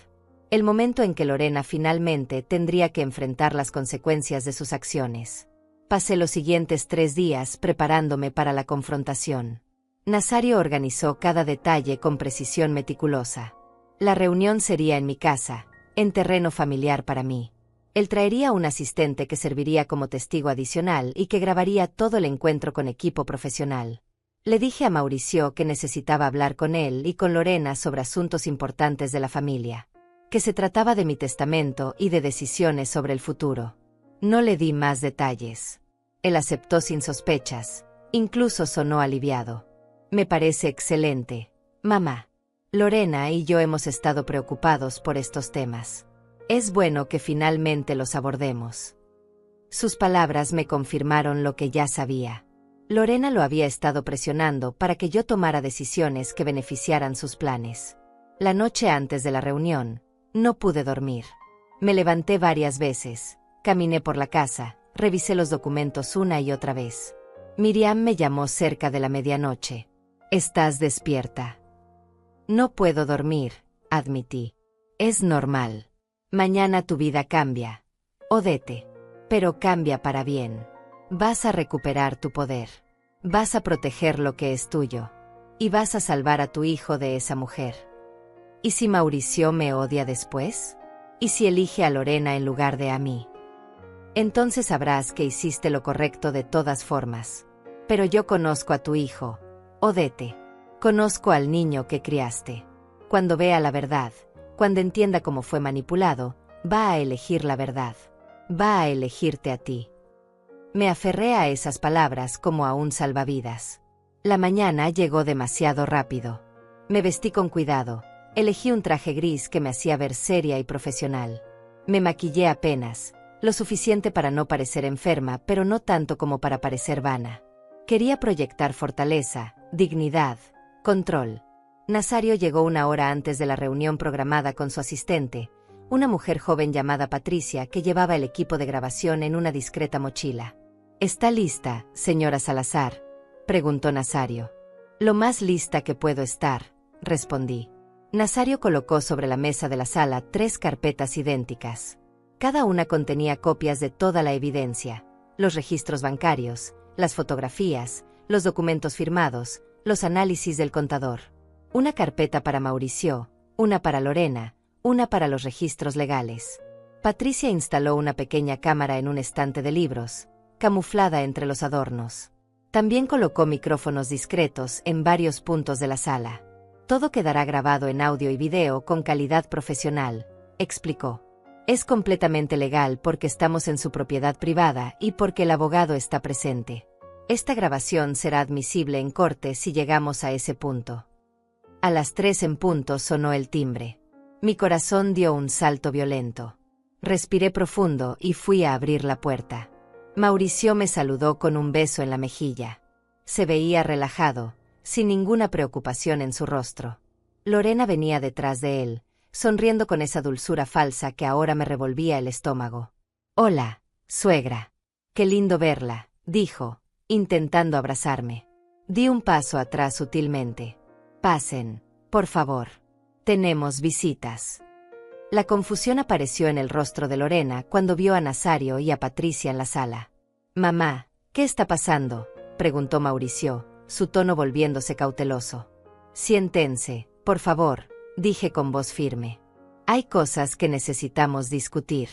El momento en que Lorena finalmente tendría que enfrentar las consecuencias de sus acciones. Pasé los siguientes 3 días preparándome para la confrontación. Nazario organizó cada detalle con precisión meticulosa. La reunión sería en mi casa, en terreno familiar para mí. Él traería un asistente que serviría como testigo adicional y que grabaría todo el encuentro con equipo profesional. Le dije a Mauricio que necesitaba hablar con él y con Lorena sobre asuntos importantes de la familia. Que se trataba de mi testamento y de decisiones sobre el futuro. No le di más detalles. Él aceptó sin sospechas, incluso sonó aliviado. Me parece excelente, mamá. Lorena y yo hemos estado preocupados por estos temas. Es bueno que finalmente los abordemos. Sus palabras me confirmaron lo que ya sabía. Lorena lo había estado presionando para que yo tomara decisiones que beneficiaran sus planes. La noche antes de la reunión, no pude dormir. Me levanté varias veces, caminé por la casa, revisé los documentos una y otra vez. Miriam me llamó cerca de la medianoche. ¿Estás despierta? No puedo dormir, admití. Es normal. Mañana tu vida cambia. Odete. Pero cambia para bien. Vas a recuperar tu poder. Vas a proteger lo que es tuyo. Y vas a salvar a tu hijo de esa mujer. ¿Y si Mauricio me odia después? ¿Y si elige a Lorena en lugar de a mí? Entonces sabrás que hiciste lo correcto de todas formas. Pero yo conozco a tu hijo, Odete. Conozco al niño que criaste. Cuando vea la verdad, cuando entienda cómo fue manipulado, va a elegir la verdad. Va a elegirte a ti. Me aferré a esas palabras como a un salvavidas. La mañana llegó demasiado rápido. Me vestí con cuidado. Elegí un traje gris que me hacía ver seria y profesional. Me maquillé apenas, lo suficiente para no parecer enferma, pero no tanto como para parecer vana. Quería proyectar fortaleza, dignidad, control. Nazario llegó 1 hora antes de la reunión programada con su asistente, una mujer joven llamada Patricia que llevaba el equipo de grabación en una discreta mochila. ¿Está lista, señora Salazar?, preguntó Nazario. Lo más lista que puedo estar, respondí. Nazario colocó sobre la mesa de la sala 3 carpetas idénticas. Cada una contenía copias de toda la evidencia, los registros bancarios, las fotografías, los documentos firmados, los análisis del contador. Una carpeta para Mauricio, una para Lorena, una para los registros legales. Patricia instaló una pequeña cámara en un estante de libros, camuflada entre los adornos. También colocó micrófonos discretos en varios puntos de la sala. Todo quedará grabado en audio y video con calidad profesional, explicó. Es completamente legal porque estamos en su propiedad privada y porque el abogado está presente. Esta grabación será admisible en corte si llegamos a ese punto. A las 3 en punto sonó el timbre. Mi corazón dio un salto violento. Respiré profundo y fui a abrir la puerta. Mauricio me saludó con un beso en la mejilla. Se veía relajado, sin ninguna preocupación en su rostro. Lorena venía detrás de él, sonriendo con esa dulzura falsa que ahora me revolvía el estómago. «Hola, suegra. Qué lindo verla», dijo, intentando abrazarme. Di un paso atrás sutilmente. «Pasen, por favor. Tenemos visitas». La confusión apareció en el rostro de Lorena cuando vio a Nazario y a Patricia en la sala. «Mamá, ¿qué está pasando?», preguntó Mauricio, su tono volviéndose cauteloso. «Siéntense, por favor», dije con voz firme. «Hay cosas que necesitamos discutir.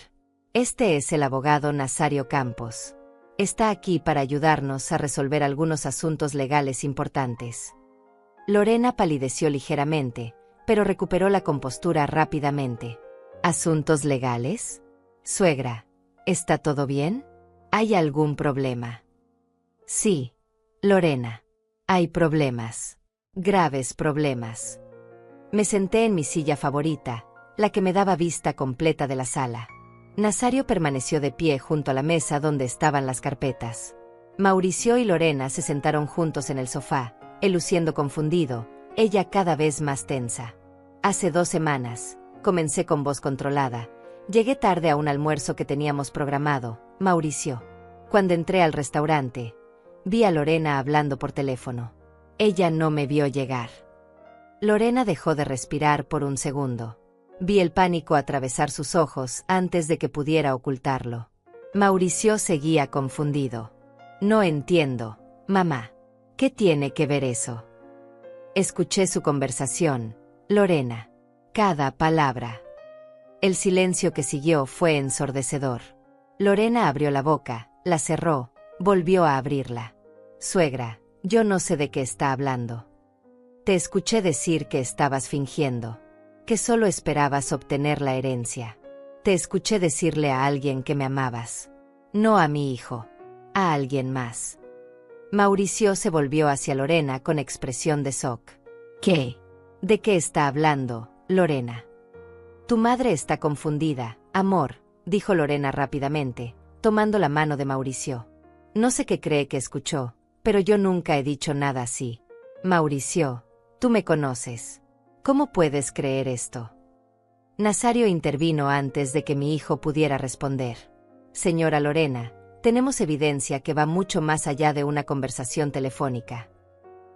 Este es el abogado Nazario Campos. Está aquí para ayudarnos a resolver algunos asuntos legales importantes». Lorena palideció ligeramente, pero recuperó la compostura rápidamente. «¿Asuntos legales? Suegra, ¿está todo bien? ¿Hay algún problema?» «Sí, Lorena. Hay problemas. Graves problemas». Me senté en mi silla favorita, la que me daba vista completa de la sala. Nazario permaneció de pie junto a la mesa donde estaban las carpetas. Mauricio y Lorena se sentaron juntos en el sofá, él luciendo confundido, ella cada vez más tensa. «Hace 2 semanas», comencé con voz controlada, «llegué tarde a un almuerzo que teníamos programado, Mauricio. Cuando entré al restaurante, vi a Lorena hablando por teléfono. Ella no me vio llegar». Lorena dejó de respirar por un segundo. Vi el pánico atravesar sus ojos antes de que pudiera ocultarlo. Mauricio seguía confundido. «No entiendo, mamá. ¿Qué tiene que ver eso?». Escuché su conversación, Lorena. Cada palabra. El silencio que siguió fue ensordecedor. Lorena abrió la boca, la cerró, volvió a abrirla. «Suegra, yo no sé de qué está hablando. Te escuché decir que estabas fingiendo, que solo esperabas obtener la herencia. Te escuché decirle a alguien que me amabas. No a mi hijo, a alguien más». Mauricio se volvió hacia Lorena con expresión de shock. «¿Qué? ¿De qué está hablando, Lorena?». «Tu madre está confundida, amor», dijo Lorena rápidamente, tomando la mano de Mauricio. «No sé qué cree que escuchó, pero yo nunca he dicho nada así. Mauricio, tú me conoces. ¿Cómo puedes creer esto?». Nazario intervino antes de que mi hijo pudiera responder. «Señora Lorena, tenemos evidencia que va mucho más allá de una conversación telefónica».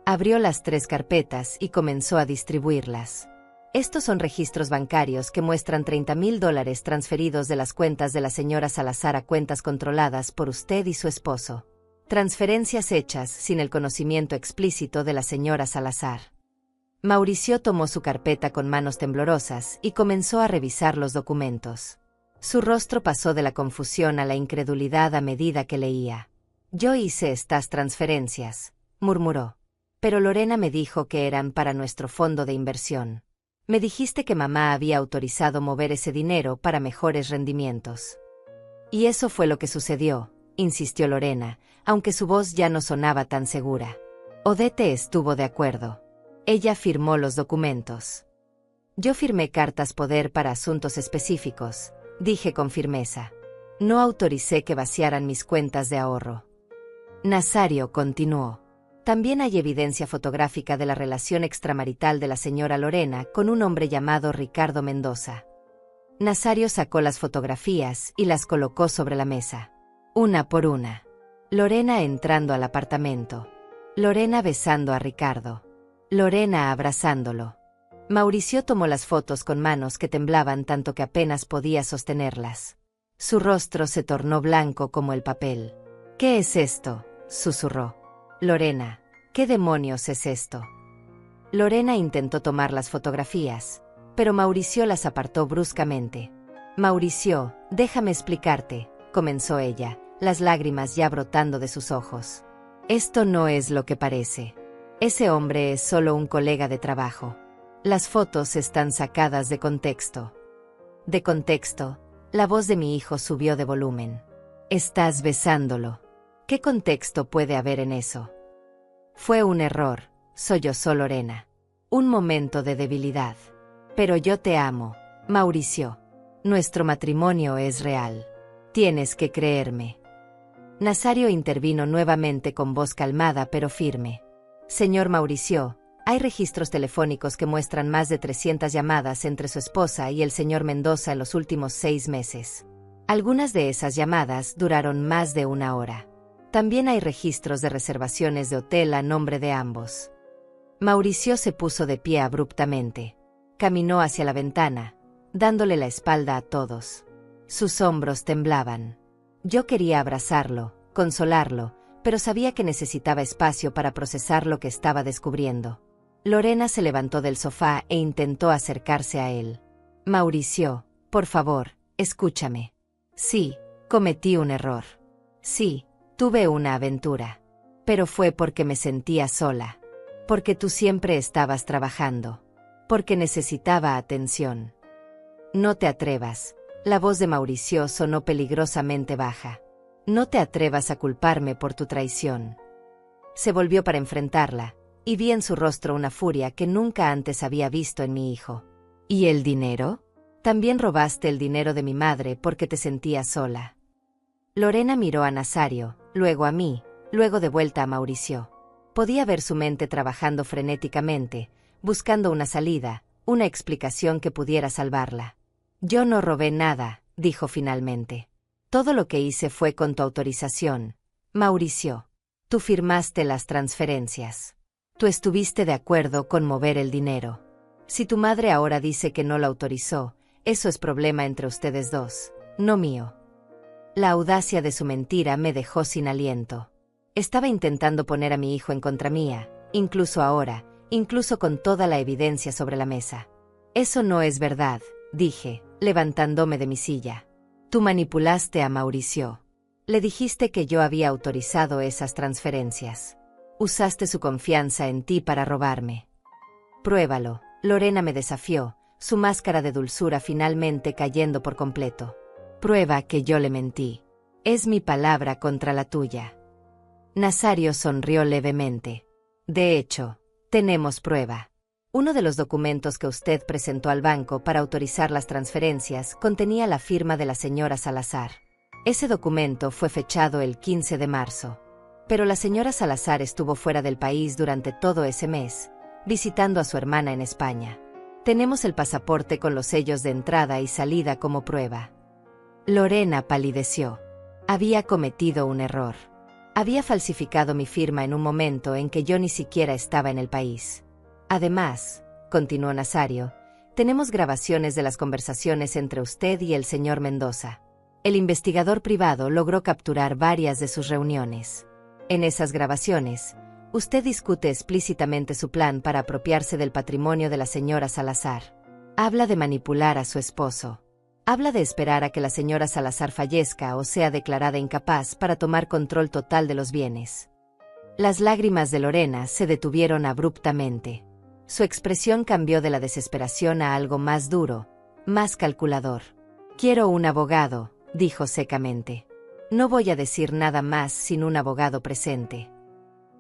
Abrió las 3 carpetas y comenzó a distribuirlas. «Estos son registros bancarios que muestran $30,000 transferidos de las cuentas de la señora Salazar a cuentas controladas por usted y su esposo. Transferencias hechas sin el conocimiento explícito de la señora Salazar». Mauricio tomó su carpeta con manos temblorosas y comenzó a revisar los documentos. Su rostro pasó de la confusión a la incredulidad a medida que leía. «Yo hice estas transferencias», murmuró. «Pero Lorena me dijo que eran para nuestro fondo de inversión. Me dijiste que mamá había autorizado mover ese dinero para mejores rendimientos». «Y eso fue lo que sucedió», insistió Lorena, aunque su voz ya no sonaba tan segura. «Odette estuvo de acuerdo. Ella firmó los documentos. Yo firmé cartas poder para asuntos específicos», dije con firmeza. «No autoricé que vaciaran mis cuentas de ahorro». Nazario continuó. «También hay evidencia fotográfica de la relación extramarital de la señora Lorena con un hombre llamado Ricardo Mendoza». Nazario sacó las fotografías y las colocó sobre la mesa. Una por una. Lorena entrando al apartamento. Lorena besando a Ricardo. Lorena abrazándolo. Mauricio tomó las fotos con manos que temblaban tanto que apenas podía sostenerlas. Su rostro se tornó blanco como el papel. «¿Qué es esto?», susurró. «Lorena, ¿qué demonios es esto?». Lorena intentó tomar las fotografías, pero Mauricio las apartó bruscamente. Mauricio, déjame explicarte, comenzó ella, las lágrimas ya brotando de sus ojos. Esto no es lo que parece. Ese hombre es solo un colega de trabajo. Las fotos están sacadas de contexto. De contexto, la voz de mi hijo subió de volumen. Estás besándolo. ¿Qué contexto puede haber en eso? Fue un error, sollozó Lorena. Un momento de debilidad. Pero yo te amo, Mauricio. Nuestro matrimonio es real. Tienes que creerme. Nazario intervino nuevamente con voz calmada pero firme. Señor Mauricio, hay registros telefónicos que muestran más de 300 llamadas entre su esposa y el señor Mendoza en los últimos 6 meses. Algunas de esas llamadas duraron más de 1 hora. También hay registros de reservaciones de hotel a nombre de ambos. Mauricio se puso de pie abruptamente. Caminó hacia la ventana, dándole la espalda a todos. Sus hombros temblaban. Yo quería abrazarlo, consolarlo, pero sabía que necesitaba espacio para procesar lo que estaba descubriendo. Lorena se levantó del sofá e intentó acercarse a él. Mauricio, por favor, escúchame. Sí, cometí un error. Sí, tuve una aventura. Pero fue porque me sentía sola. Porque tú siempre estabas trabajando. Porque necesitaba atención. No te atrevas. La voz de Mauricio sonó peligrosamente baja. No te atrevas a culparme por tu traición. Se volvió para enfrentarla, y vi en su rostro una furia que nunca antes había visto en mi hijo. ¿Y el dinero? También robaste el dinero de mi madre porque te sentías sola. Lorena miró a Nazario, luego a mí, luego de vuelta a Mauricio. Podía ver su mente trabajando frenéticamente, buscando una salida, una explicación que pudiera salvarla. Yo no robé nada, dijo finalmente. Todo lo que hice fue con tu autorización, Mauricio. Tú firmaste las transferencias. Tú estuviste de acuerdo con mover el dinero. Si tu madre ahora dice que no lo autorizó, eso es problema entre ustedes dos, no mío. La audacia de su mentira me dejó sin aliento. Estaba intentando poner a mi hijo en contra mía, incluso ahora, incluso con toda la evidencia sobre la mesa. Eso no es verdad, dije, levantándome de mi silla. Tú manipulaste a Mauricio. Le dijiste que yo había autorizado esas transferencias. Usaste su confianza en ti para robarme. Pruébalo, Lorena me desafió, su máscara de dulzura finalmente cayendo por completo. Prueba que yo le mentí. Es mi palabra contra la tuya. Nazario sonrió levemente. De hecho, tenemos prueba. Uno de los documentos que usted presentó al banco para autorizar las transferencias contenía la firma de la señora Salazar. Ese documento fue fechado el 15 de marzo. Pero la señora Salazar estuvo fuera del país durante todo ese mes, visitando a su hermana en España. Tenemos el pasaporte con los sellos de entrada y salida como prueba. Lorena palideció. Había cometido un error. Había falsificado mi firma en un momento en que yo ni siquiera estaba en el país. Además, continuó Nazario, tenemos grabaciones de las conversaciones entre usted y el señor Mendoza. El investigador privado logró capturar varias de sus reuniones. En esas grabaciones, usted discute explícitamente su plan para apropiarse del patrimonio de la señora Salazar. Habla de manipular a su esposo. Habla de esperar a que la señora Salazar fallezca o sea declarada incapaz para tomar control total de los bienes. Las lágrimas de Lorena se detuvieron abruptamente. Su expresión cambió de la desesperación a algo más duro, más calculador. Quiero un abogado, dijo secamente. No voy a decir nada más sin un abogado presente.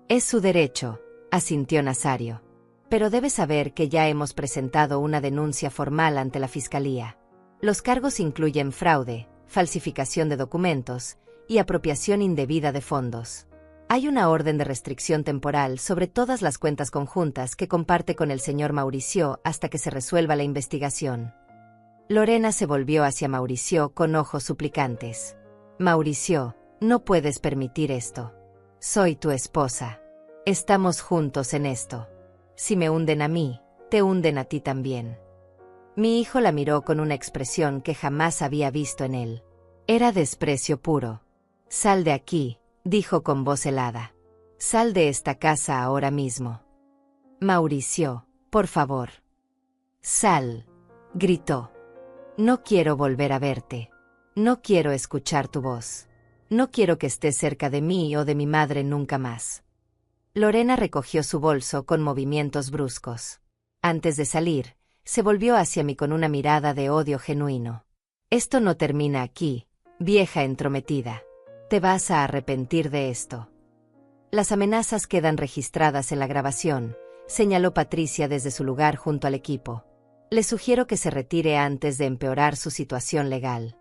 Es su derecho, asintió Nazario. Pero debe saber que ya hemos presentado una denuncia formal ante la Fiscalía. Los cargos incluyen fraude, falsificación de documentos y apropiación indebida de fondos. Hay una orden de restricción temporal sobre todas las cuentas conjuntas que comparte con el señor Mauricio hasta que se resuelva la investigación. Lorena se volvió hacia Mauricio con ojos suplicantes. Mauricio, no puedes permitir esto. Soy tu esposa. Estamos juntos en esto. Si me hunden a mí, te hunden a ti también. Mi hijo la miró con una expresión que jamás había visto en él. Era desprecio puro. Sal de aquí, dijo con voz helada. Sal de esta casa ahora mismo. Mauricio, por favor. Sal, gritó. No quiero volver a verte. No quiero escuchar tu voz. No quiero que estés cerca de mí o de mi madre nunca más. Lorena recogió su bolso con movimientos bruscos. Antes de salir, se volvió hacia mí con una mirada de odio genuino. Esto no termina aquí, vieja entrometida. Te vas a arrepentir de esto. Las amenazas quedan registradas en la grabación, señaló Patricia desde su lugar junto al equipo. Le sugiero que se retire antes de empeorar su situación legal.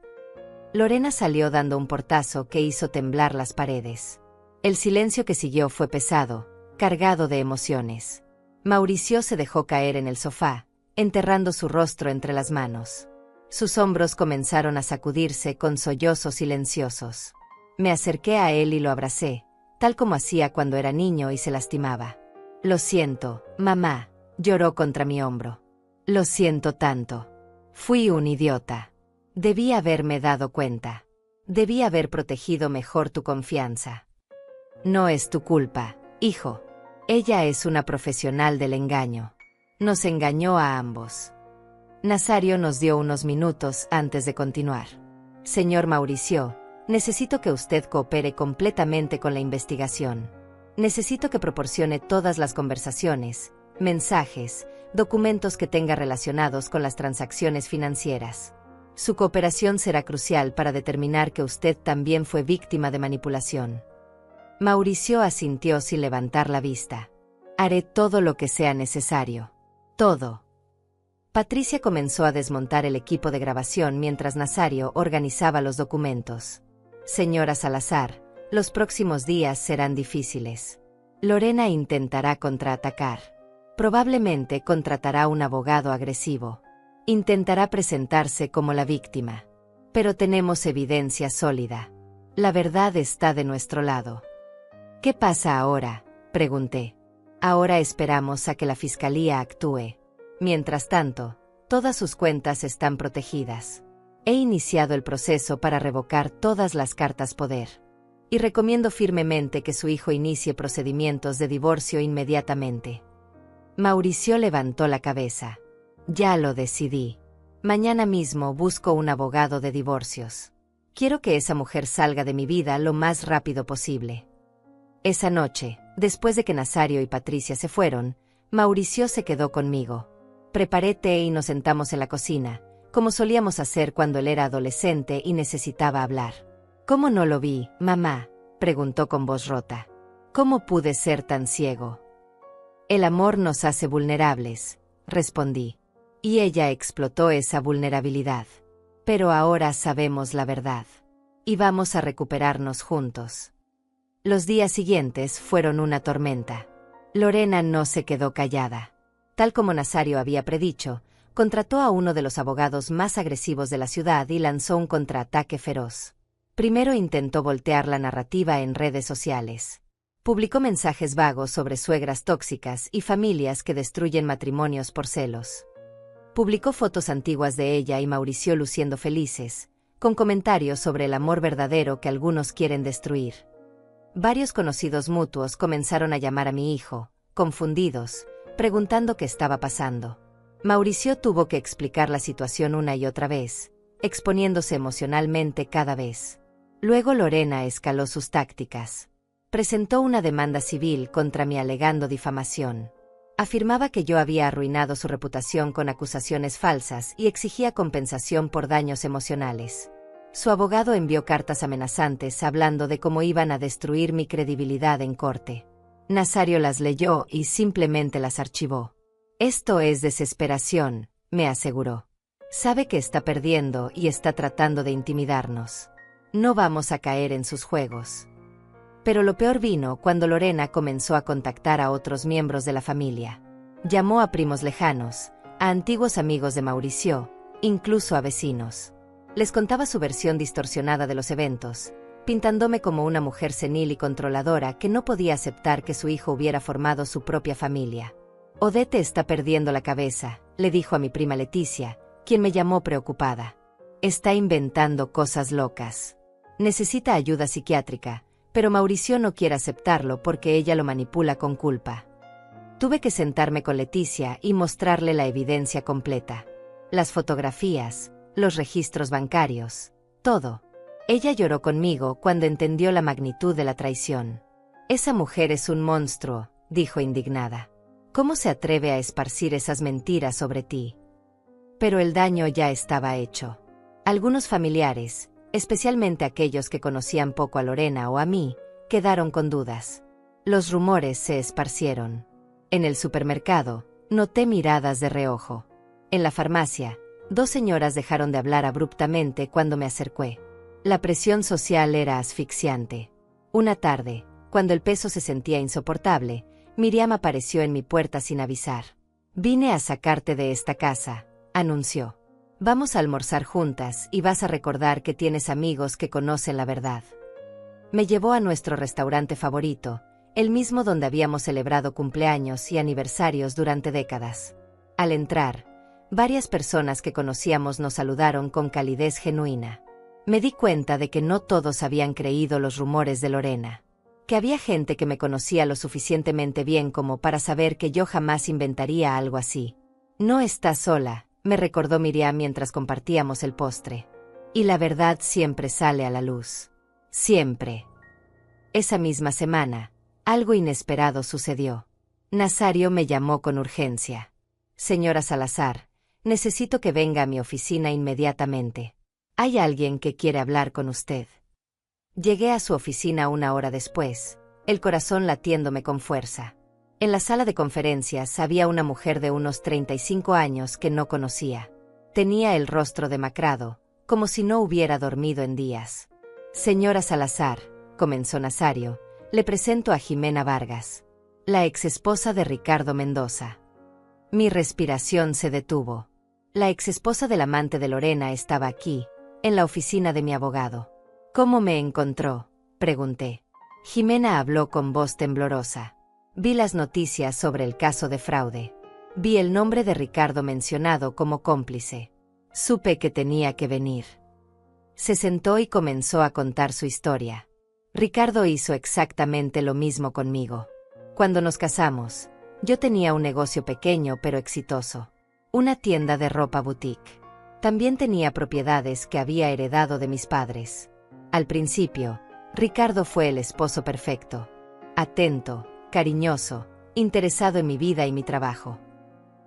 Lorena salió dando un portazo que hizo temblar las paredes. El silencio que siguió fue pesado, cargado de emociones. Mauricio se dejó caer en el sofá, enterrando su rostro entre las manos. Sus hombros comenzaron a sacudirse con sollozos silenciosos. Me acerqué a él y lo abracé, tal como hacía cuando era niño y se lastimaba. Lo siento, mamá, lloró contra mi hombro. Lo siento tanto. Fui un idiota. Debí haberme dado cuenta. Debí haber protegido mejor tu confianza. No es tu culpa, hijo. Ella es una profesional del engaño. Nos engañó a ambos. Nazario nos dio unos minutos antes de continuar. Señor Mauricio, necesito que usted coopere completamente con la investigación. Necesito que proporcione todas las conversaciones, mensajes, documentos que tenga relacionados con las transacciones financieras. Su cooperación será crucial para determinar que usted también fue víctima de manipulación. Mauricio asintió sin levantar la vista. Haré todo lo que sea necesario. Todo. Patricia comenzó a desmontar el equipo de grabación mientras Nazario organizaba los documentos. Señora Salazar, los próximos días serán difíciles. Lorena intentará contraatacar. Probablemente contratará un abogado agresivo. Intentará presentarse como la víctima. Pero tenemos evidencia sólida. La verdad está de nuestro lado. ¿Qué pasa ahora?, pregunté. Ahora esperamos a que la fiscalía actúe. Mientras tanto, todas sus cuentas están protegidas. He iniciado el proceso para revocar todas las cartas poder. Y recomiendo firmemente que su hijo inicie procedimientos de divorcio inmediatamente. Mauricio levantó la cabeza. Ya lo decidí. Mañana mismo busco un abogado de divorcios. Quiero que esa mujer salga de mi vida lo más rápido posible. Esa noche, después de que Nazario y Patricia se fueron, Mauricio se quedó conmigo. Preparé té y nos sentamos en la cocina, como solíamos hacer cuando él era adolescente y necesitaba hablar. ¿Cómo no lo vi, mamá?, preguntó con voz rota. ¿Cómo pude ser tan ciego? El amor nos hace vulnerables, respondí. Y ella explotó esa vulnerabilidad. Pero ahora sabemos la verdad. Y vamos a recuperarnos juntos. Los días siguientes fueron una tormenta. Lorena no se quedó callada. Tal como Nazario había predicho, contrató a uno de los abogados más agresivos de la ciudad y lanzó un contraataque feroz. Primero intentó voltear la narrativa en redes sociales. Publicó mensajes vagos sobre suegras tóxicas y familias que destruyen matrimonios por celos. Publicó fotos antiguas de ella y Mauricio luciendo felices, con comentarios sobre el amor verdadero que algunos quieren destruir. Varios conocidos mutuos comenzaron a llamar a mi hijo, confundidos, preguntando qué estaba pasando. Mauricio tuvo que explicar la situación una y otra vez, exponiéndose emocionalmente cada vez. Luego Lorena escaló sus tácticas. Presentó una demanda civil contra mí alegando difamación. Afirmaba que yo había arruinado su reputación con acusaciones falsas y exigía compensación por daños emocionales. Su abogado envió cartas amenazantes hablando de cómo iban a destruir mi credibilidad en corte. Nazario las leyó y simplemente las archivó. Esto es desesperación, me aseguró. Sabe que está perdiendo y está tratando de intimidarnos. No vamos a caer en sus juegos. Pero lo peor vino cuando Lorena comenzó a contactar a otros miembros de la familia. Llamó a primos lejanos, a antiguos amigos de Mauricio, incluso a vecinos. Les contaba su versión distorsionada de los eventos, pintándome como una mujer senil y controladora que no podía aceptar que su hijo hubiera formado su propia familia. Odette está perdiendo la cabeza, le dijo a mi prima Leticia, quien me llamó preocupada. Está inventando cosas locas. Necesita ayuda psiquiátrica, pero Mauricio no quiere aceptarlo porque ella lo manipula con culpa. Tuve que sentarme con Leticia y mostrarle la evidencia completa. las fotografías, los registros bancarios, todo. Ella lloró conmigo cuando entendió la magnitud de la traición. Esa mujer es un monstruo, dijo indignada. ¿Cómo se atreve a esparcir esas mentiras sobre ti? Pero el daño ya estaba hecho. Algunos familiares, especialmente aquellos que conocían poco a Lorena o a mí, quedaron con dudas. Los rumores se esparcieron. En el supermercado, noté miradas de reojo. En la farmacia, 2 señoras dejaron de hablar abruptamente cuando me acerqué. La presión social era asfixiante. Una tarde, cuando el peso se sentía insoportable, Miriam apareció en mi puerta sin avisar. «Vine a sacarte de esta casa», anunció. «Vamos a almorzar juntas y vas a recordar que tienes amigos que conocen la verdad». Me llevó a nuestro restaurante favorito, el mismo donde habíamos celebrado cumpleaños y aniversarios durante décadas. Al entrar, varias personas que conocíamos nos saludaron con calidez genuina. Me di cuenta de que no todos habían creído los rumores de Lorena. Que había gente que me conocía lo suficientemente bien como para saber que yo jamás inventaría algo así. «No estás sola», me recordó Miriam mientras compartíamos el postre. «Y la verdad siempre sale a la luz. Siempre». Esa misma semana, algo inesperado sucedió. Nazario me llamó con urgencia. «Señora Salazar, necesito que venga a mi oficina inmediatamente. Hay alguien que quiere hablar con usted». Llegué a su oficina 1 hora después, el corazón latiéndome con fuerza. En la sala de conferencias había una mujer de unos 35 años que no conocía. Tenía el rostro demacrado, como si no hubiera dormido en días. «Señora Salazar», comenzó Nazario, «le presento a Jimena Vargas, la exesposa de Ricardo Mendoza». Mi respiración se detuvo. La exesposa del amante de Lorena estaba aquí, en la oficina de mi abogado. «¿Cómo me encontró?», pregunté. Jimena habló con voz temblorosa. «Vi las noticias sobre el caso de fraude. Vi el nombre de Ricardo mencionado como cómplice. Supe que tenía que venir». Se sentó y comenzó a contar su historia. «Ricardo hizo exactamente lo mismo conmigo. Cuando nos casamos, yo tenía un negocio pequeño pero exitoso. Una tienda de ropa boutique. También tenía propiedades que había heredado de mis padres. Al principio, Ricardo fue el esposo perfecto. Atento, cariñoso, interesado en mi vida y mi trabajo».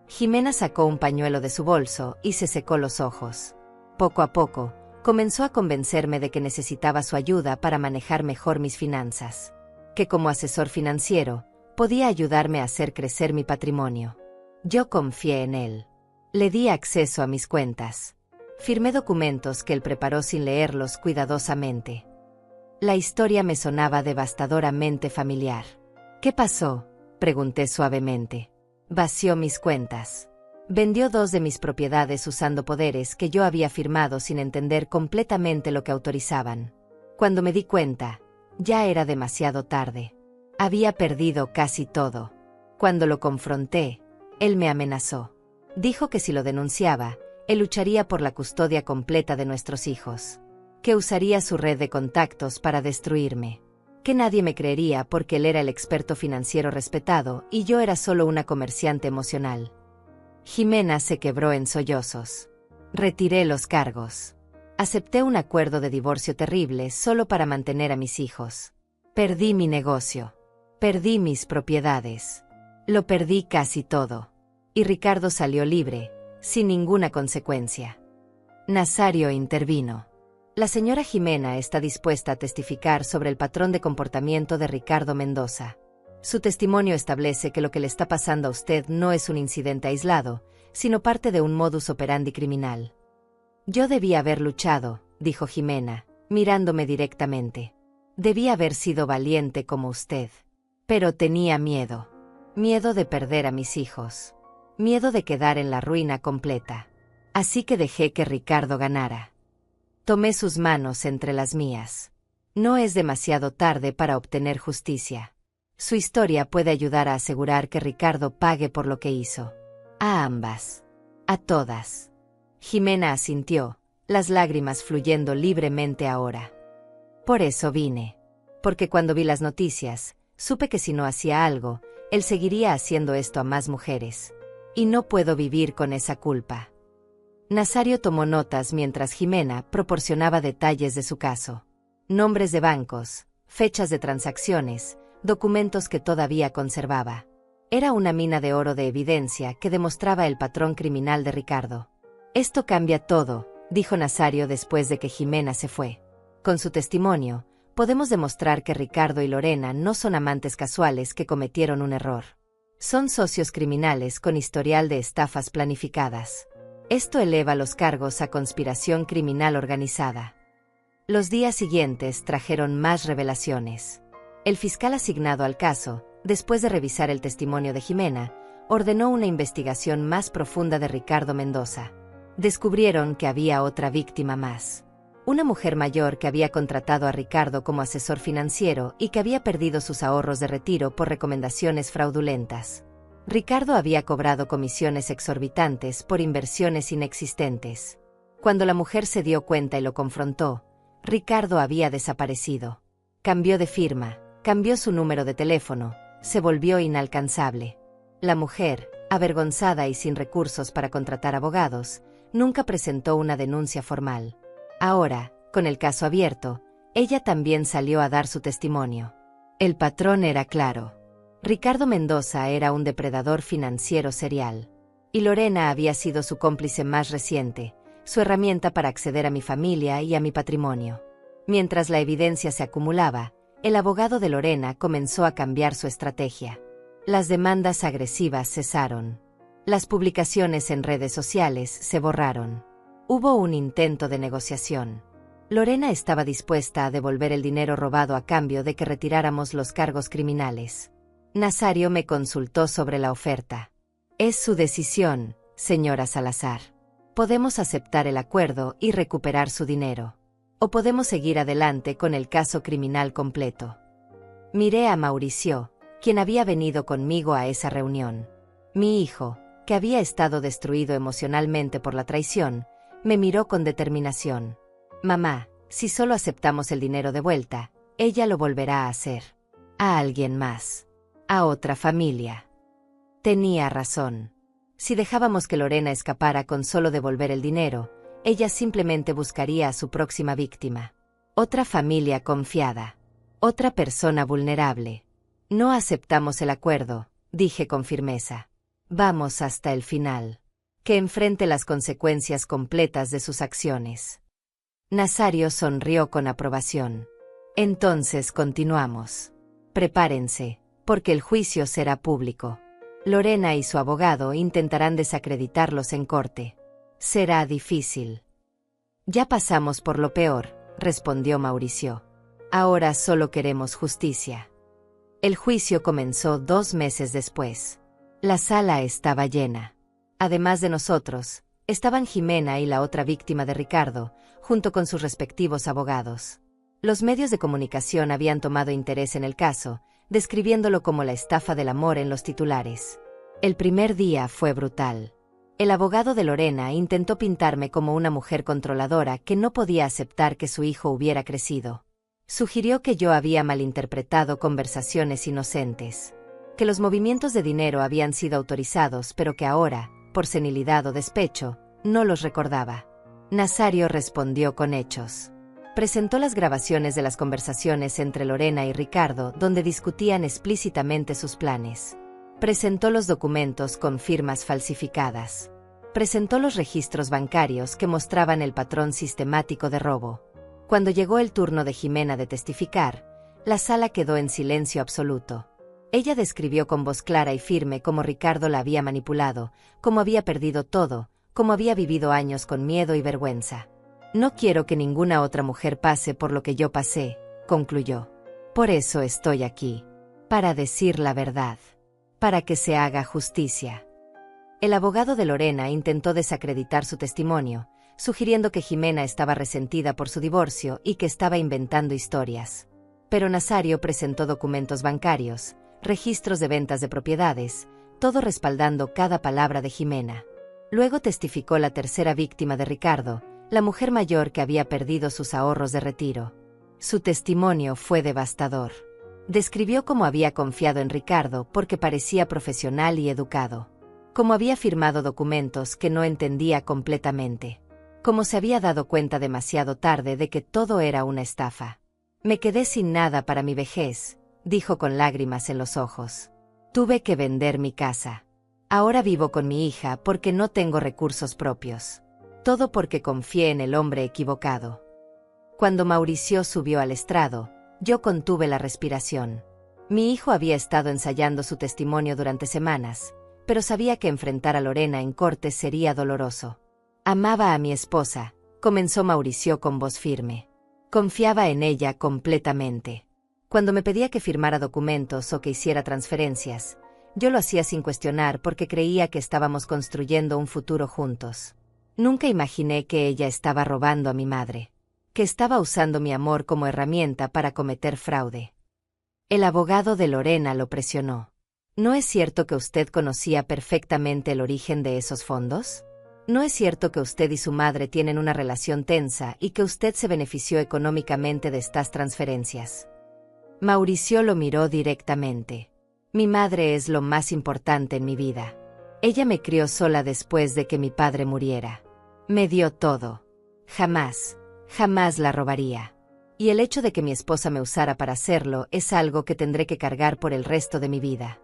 Jimena sacó un pañuelo de su bolso y se secó los ojos. Poco a poco, comenzó a convencerme de que necesitaba su ayuda para manejar mejor mis finanzas. Que como asesor financiero, podía ayudarme a hacer crecer mi patrimonio. Yo confié en él. Le di acceso a mis cuentas. Firmé documentos que él preparó sin leerlos cuidadosamente. La historia me sonaba devastadoramente familiar. «¿Qué pasó?», pregunté suavemente. «Vació mis cuentas. Vendió 2 de mis propiedades usando poderes que yo había firmado sin entender completamente lo que autorizaban. Cuando me di cuenta, ya era demasiado tarde. Había perdido casi todo. Cuando lo confronté, él me amenazó. Dijo que si lo denunciaba, él lucharía por la custodia completa de nuestros hijos. Que usaría su red de contactos para destruirme. Que nadie me creería porque él era el experto financiero respetado y yo era solo una comerciante emocional». Jimena se quebró en sollozos. Retiré los cargos. Acepté un acuerdo de divorcio terrible solo para mantener a mis hijos. Perdí mi negocio. Perdí mis propiedades. Lo perdí casi todo. Y Ricardo salió libre, sin ninguna consecuencia. Nazario intervino. «La señora Jimena está dispuesta a testificar sobre el patrón de comportamiento de Ricardo Mendoza. Su testimonio establece que lo que le está pasando a usted no es un incidente aislado, sino parte de un modus operandi criminal». «Yo debía haber luchado», dijo Jimena, mirándome directamente. «Debía haber sido valiente como usted. Pero tenía miedo. Miedo de perder a mis hijos. Miedo de quedar en la ruina completa. Así que dejé que Ricardo ganara. Tomé sus manos entre las mías. No es demasiado tarde para obtener justicia. Su historia puede ayudar a asegurar que Ricardo pague por lo que hizo. A ambas. A todas». Jimena asintió, las lágrimas fluyendo libremente ahora. «Por eso vine. Porque cuando vi las noticias, supe que si no hacía algo, él seguiría haciendo esto a más mujeres. Y no puedo vivir con esa culpa». Nazario tomó notas mientras Jimena proporcionaba detalles de su caso. Nombres de bancos, fechas de transacciones, documentos que todavía conservaba. Era una mina de oro de evidencia que demostraba el patrón criminal de Ricardo. «Esto cambia todo», dijo Nazario después de que Jimena se fue. «Con su testimonio, podemos demostrar que Ricardo y Lorena no son amantes casuales que cometieron un error. Son socios criminales con historial de estafas planificadas. Esto eleva los cargos a conspiración criminal organizada». Los días siguientes trajeron más revelaciones. El fiscal asignado al caso, después de revisar el testimonio de Jimena, ordenó una investigación más profunda de Ricardo Mendoza. Descubrieron que había otra víctima más. Una mujer mayor que había contratado a Ricardo como asesor financiero y que había perdido sus ahorros de retiro por recomendaciones fraudulentas. Ricardo había cobrado comisiones exorbitantes por inversiones inexistentes. Cuando la mujer se dio cuenta y lo confrontó, Ricardo había desaparecido. Cambió de firma, cambió su número de teléfono, se volvió inalcanzable. La mujer, avergonzada y sin recursos para contratar abogados, nunca presentó una denuncia formal. Ahora, con el caso abierto, ella también salió a dar su testimonio. El patrón era claro. Ricardo Mendoza era un depredador financiero serial. Y Lorena había sido su cómplice más reciente, su herramienta para acceder a mi familia y a mi patrimonio. Mientras la evidencia se acumulaba, el abogado de Lorena comenzó a cambiar su estrategia. Las demandas agresivas cesaron. Las publicaciones en redes sociales se borraron. Hubo un intento de negociación. Lorena estaba dispuesta a devolver el dinero robado a cambio de que retiráramos los cargos criminales. Nazario me consultó sobre la oferta. «Es su decisión, señora Salazar. Podemos aceptar el acuerdo y recuperar su dinero. O podemos seguir adelante con el caso criminal completo». Miré a Mauricio, quien había venido conmigo a esa reunión. Mi hijo, que había estado destruido emocionalmente por la traición, me miró con determinación. «Mamá, si solo aceptamos el dinero de vuelta, ella lo volverá a hacer. A alguien más. A otra familia». Tenía razón. Si dejábamos que Lorena escapara con solo devolver el dinero, ella simplemente buscaría a su próxima víctima. Otra familia confiada. Otra persona vulnerable. «No aceptamos el acuerdo», dije con firmeza. «Vamos hasta el final. Que enfrente las consecuencias completas de sus acciones». Nazario sonrió con aprobación. «Entonces continuamos. Prepárense, porque el juicio será público. Lorena y su abogado intentarán desacreditarlos en corte. Será difícil». «Ya pasamos por lo peor», respondió Mauricio. «Ahora solo queremos justicia». El juicio comenzó 2 meses después. La sala estaba llena. Además de nosotros, estaban Jimena y la otra víctima de Ricardo, junto con sus respectivos abogados. Los medios de comunicación habían tomado interés en el caso, describiéndolo como la estafa del amor en los titulares. El primer día fue brutal. El abogado de Lorena intentó pintarme como una mujer controladora que no podía aceptar que su hijo hubiera crecido. Sugirió que yo había malinterpretado conversaciones inocentes, que los movimientos de dinero habían sido autorizados pero que ahora, por senilidad o despecho, no los recordaba. Nazario respondió con hechos. Presentó las grabaciones de las conversaciones entre Lorena y Ricardo donde discutían explícitamente sus planes. Presentó los documentos con firmas falsificadas. Presentó los registros bancarios que mostraban el patrón sistemático de robo. Cuando llegó el turno de Jimena de testificar, la sala quedó en silencio absoluto. Ella describió con voz clara y firme cómo Ricardo la había manipulado, cómo había perdido todo, cómo había vivido años con miedo y vergüenza. «No quiero que ninguna otra mujer pase por lo que yo pasé», concluyó. «Por eso estoy aquí. Para decir la verdad. Para que se haga justicia». El abogado de Lorena intentó desacreditar su testimonio, sugiriendo que Jimena estaba resentida por su divorcio y que estaba inventando historias. Pero Nazario presentó documentos bancarios, registros de ventas de propiedades, todo respaldando cada palabra de Jimena. Luego testificó la tercera víctima de Ricardo, la mujer mayor que había perdido sus ahorros de retiro. Su testimonio fue devastador. Describió cómo había confiado en Ricardo porque parecía profesional y educado. como había firmado documentos que no entendía completamente, como se había dado cuenta demasiado tarde de que todo era una estafa. Me quedé sin nada para mi vejez, dijo con lágrimas en los ojos. Tuve que vender mi casa. Ahora vivo con mi hija porque no tengo recursos propios. Todo porque confié en el hombre equivocado. Cuando Mauricio subió al estrado, yo contuve la respiración. Mi hijo había estado ensayando su testimonio durante semanas, pero sabía que enfrentar a Lorena en corte sería doloroso. Amaba a mi esposa, comenzó Mauricio con voz firme. Confiaba en ella completamente. Cuando me pedía que firmara documentos o que hiciera transferencias, yo lo hacía sin cuestionar porque creía que estábamos construyendo un futuro juntos. Nunca imaginé que ella estaba robando a mi madre, que estaba usando mi amor como herramienta para cometer fraude. El abogado de Lorena lo presionó. ¿No es cierto que usted conocía perfectamente el origen de esos fondos? ¿No es cierto que usted y su madre tienen una relación tensa y que usted se benefició económicamente de estas transferencias? Mauricio lo miró directamente. Mi madre es lo más importante en mi vida. Ella me crió sola después de que mi padre muriera. Me dio todo. Jamás la robaría. Y el hecho de que mi esposa me usara para hacerlo es algo que tendré que cargar por el resto de mi vida.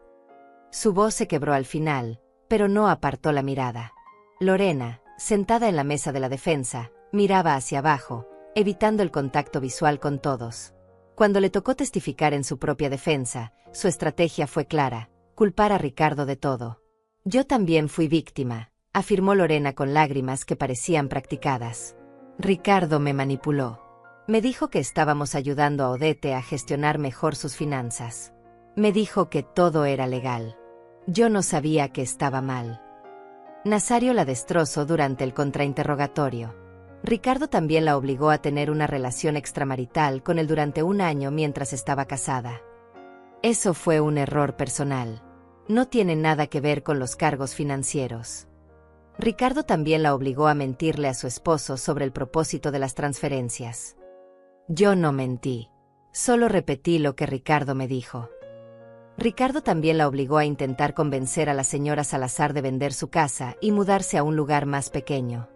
Su voz se quebró al final, pero no apartó la mirada. Lorena, sentada en la mesa de la defensa, miraba hacia abajo, evitando el contacto visual con todos. Cuando le tocó testificar en su propia defensa, su estrategia fue clara: culpar a Ricardo de todo. Yo también fui víctima, afirmó Lorena con lágrimas que parecían practicadas. Ricardo me manipuló. Me dijo que estábamos ayudando a Odete a gestionar mejor sus finanzas. Me dijo que todo era legal. Yo no sabía que estaba mal. Nazario la destrozó durante el contrainterrogatorio. Ricardo también la obligó a tener una relación extramarital con él durante 1 año mientras estaba casada. Eso fue un error personal. No tiene nada que ver con los cargos financieros. Ricardo también la obligó a mentirle a su esposo sobre el propósito de las transferencias. Yo no mentí. Solo repetí lo que Ricardo me dijo. Ricardo también la obligó a intentar convencer a la señora Salazar de vender su casa y mudarse a un lugar más pequeño.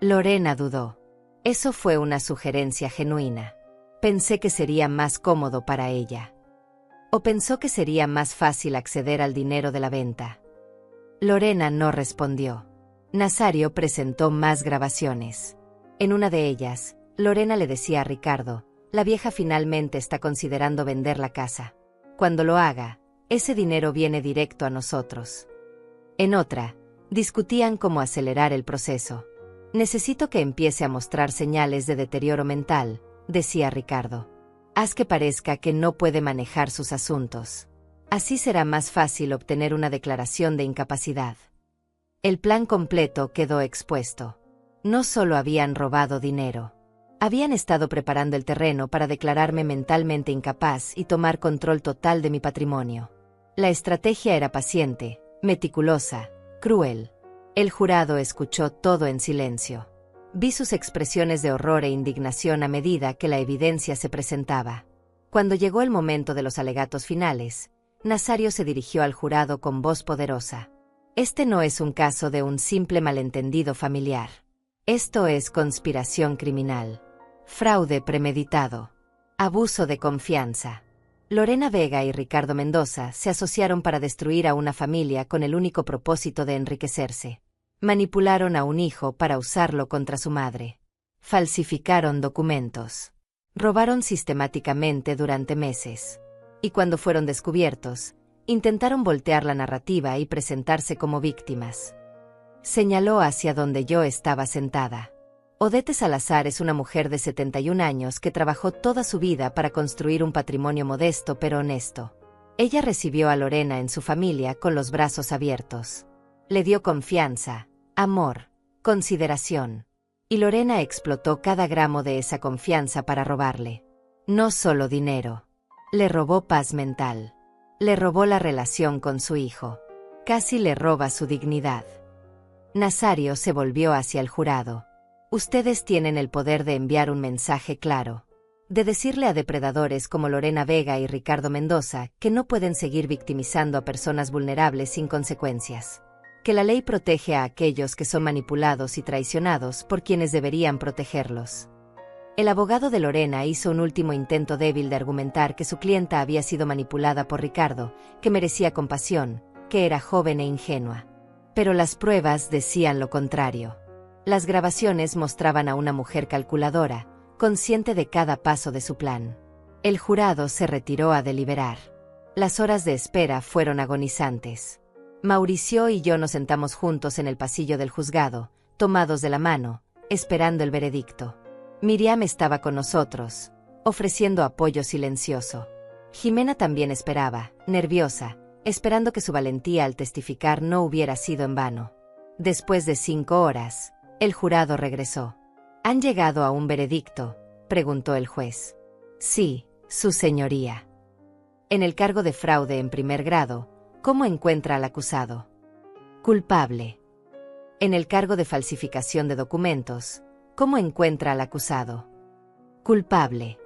Lorena dudó. Eso fue una sugerencia genuina. Pensé que sería más cómodo para ella. ¿O pensó que sería más fácil acceder al dinero de la venta? Lorena no respondió. Nazario presentó más grabaciones. En una de ellas, Lorena le decía a Ricardo: la vieja finalmente está considerando vender la casa. Cuando lo haga, ese dinero viene directo a nosotros. En otra, discutían cómo acelerar el proceso. Necesito que empiece a mostrar señales de deterioro mental, decía Ricardo. Haz que parezca que no puede manejar sus asuntos. Así será más fácil obtener una declaración de incapacidad. El plan completo quedó expuesto. No solo habían robado dinero. Habían estado preparando el terreno para declararme mentalmente incapaz y tomar control total de mi patrimonio. La estrategia era paciente, meticulosa, cruel. El jurado escuchó todo en silencio. Vi sus expresiones de horror e indignación a medida que la evidencia se presentaba. Cuando llegó el momento de los alegatos finales, Nazario se dirigió al jurado con voz poderosa. Este no es un caso de un simple malentendido familiar. Esto es conspiración criminal. Fraude premeditado. Abuso de confianza. Lorena Vega y Ricardo Mendoza se asociaron para destruir a una familia con el único propósito de enriquecerse. Manipularon a un hijo para usarlo contra su madre. Falsificaron documentos. Robaron sistemáticamente durante meses. Y cuando fueron descubiertos, intentaron voltear la narrativa y presentarse como víctimas. Señaló hacia donde yo estaba sentada. Odete Salazar es una mujer de 71 años que trabajó toda su vida para construir un patrimonio modesto pero honesto. Ella recibió a Lorena en su familia con los brazos abiertos. Le dio confianza, amor, consideración. Y Lorena explotó cada gramo de esa confianza para robarle. No solo dinero. Le robó paz mental. Le robó la relación con su hijo. Casi le roba su dignidad. Nazario se volvió hacia el jurado. Ustedes tienen el poder de enviar un mensaje claro. De decirle a depredadores como Lorena Vega y Ricardo Mendoza que no pueden seguir victimizando a personas vulnerables sin consecuencias. que la ley protege a aquellos que son manipulados y traicionados por quienes deberían protegerlos. El abogado de Lorena hizo un último intento débil de argumentar que su clienta había sido manipulada por Ricardo, que merecía compasión, que era joven e ingenua. Pero las pruebas decían lo contrario. Las grabaciones mostraban a una mujer calculadora, consciente de cada paso de su plan. El jurado se retiró a deliberar. Las horas de espera fueron agonizantes. Mauricio y yo nos sentamos juntos en el pasillo del juzgado, tomados de la mano, esperando el veredicto. Miriam estaba con nosotros, ofreciendo apoyo silencioso. Jimena también esperaba, nerviosa, esperando que su valentía al testificar no hubiera sido en vano. Después de 5 horas, el jurado regresó. ¿Han llegado a un veredicto?, preguntó el juez. Sí, su señoría. En el cargo de fraude en primer grado, ¿cómo encuentra al acusado? Culpable. En el cargo de falsificación de documentos, ¿cómo encuentra al acusado? Culpable.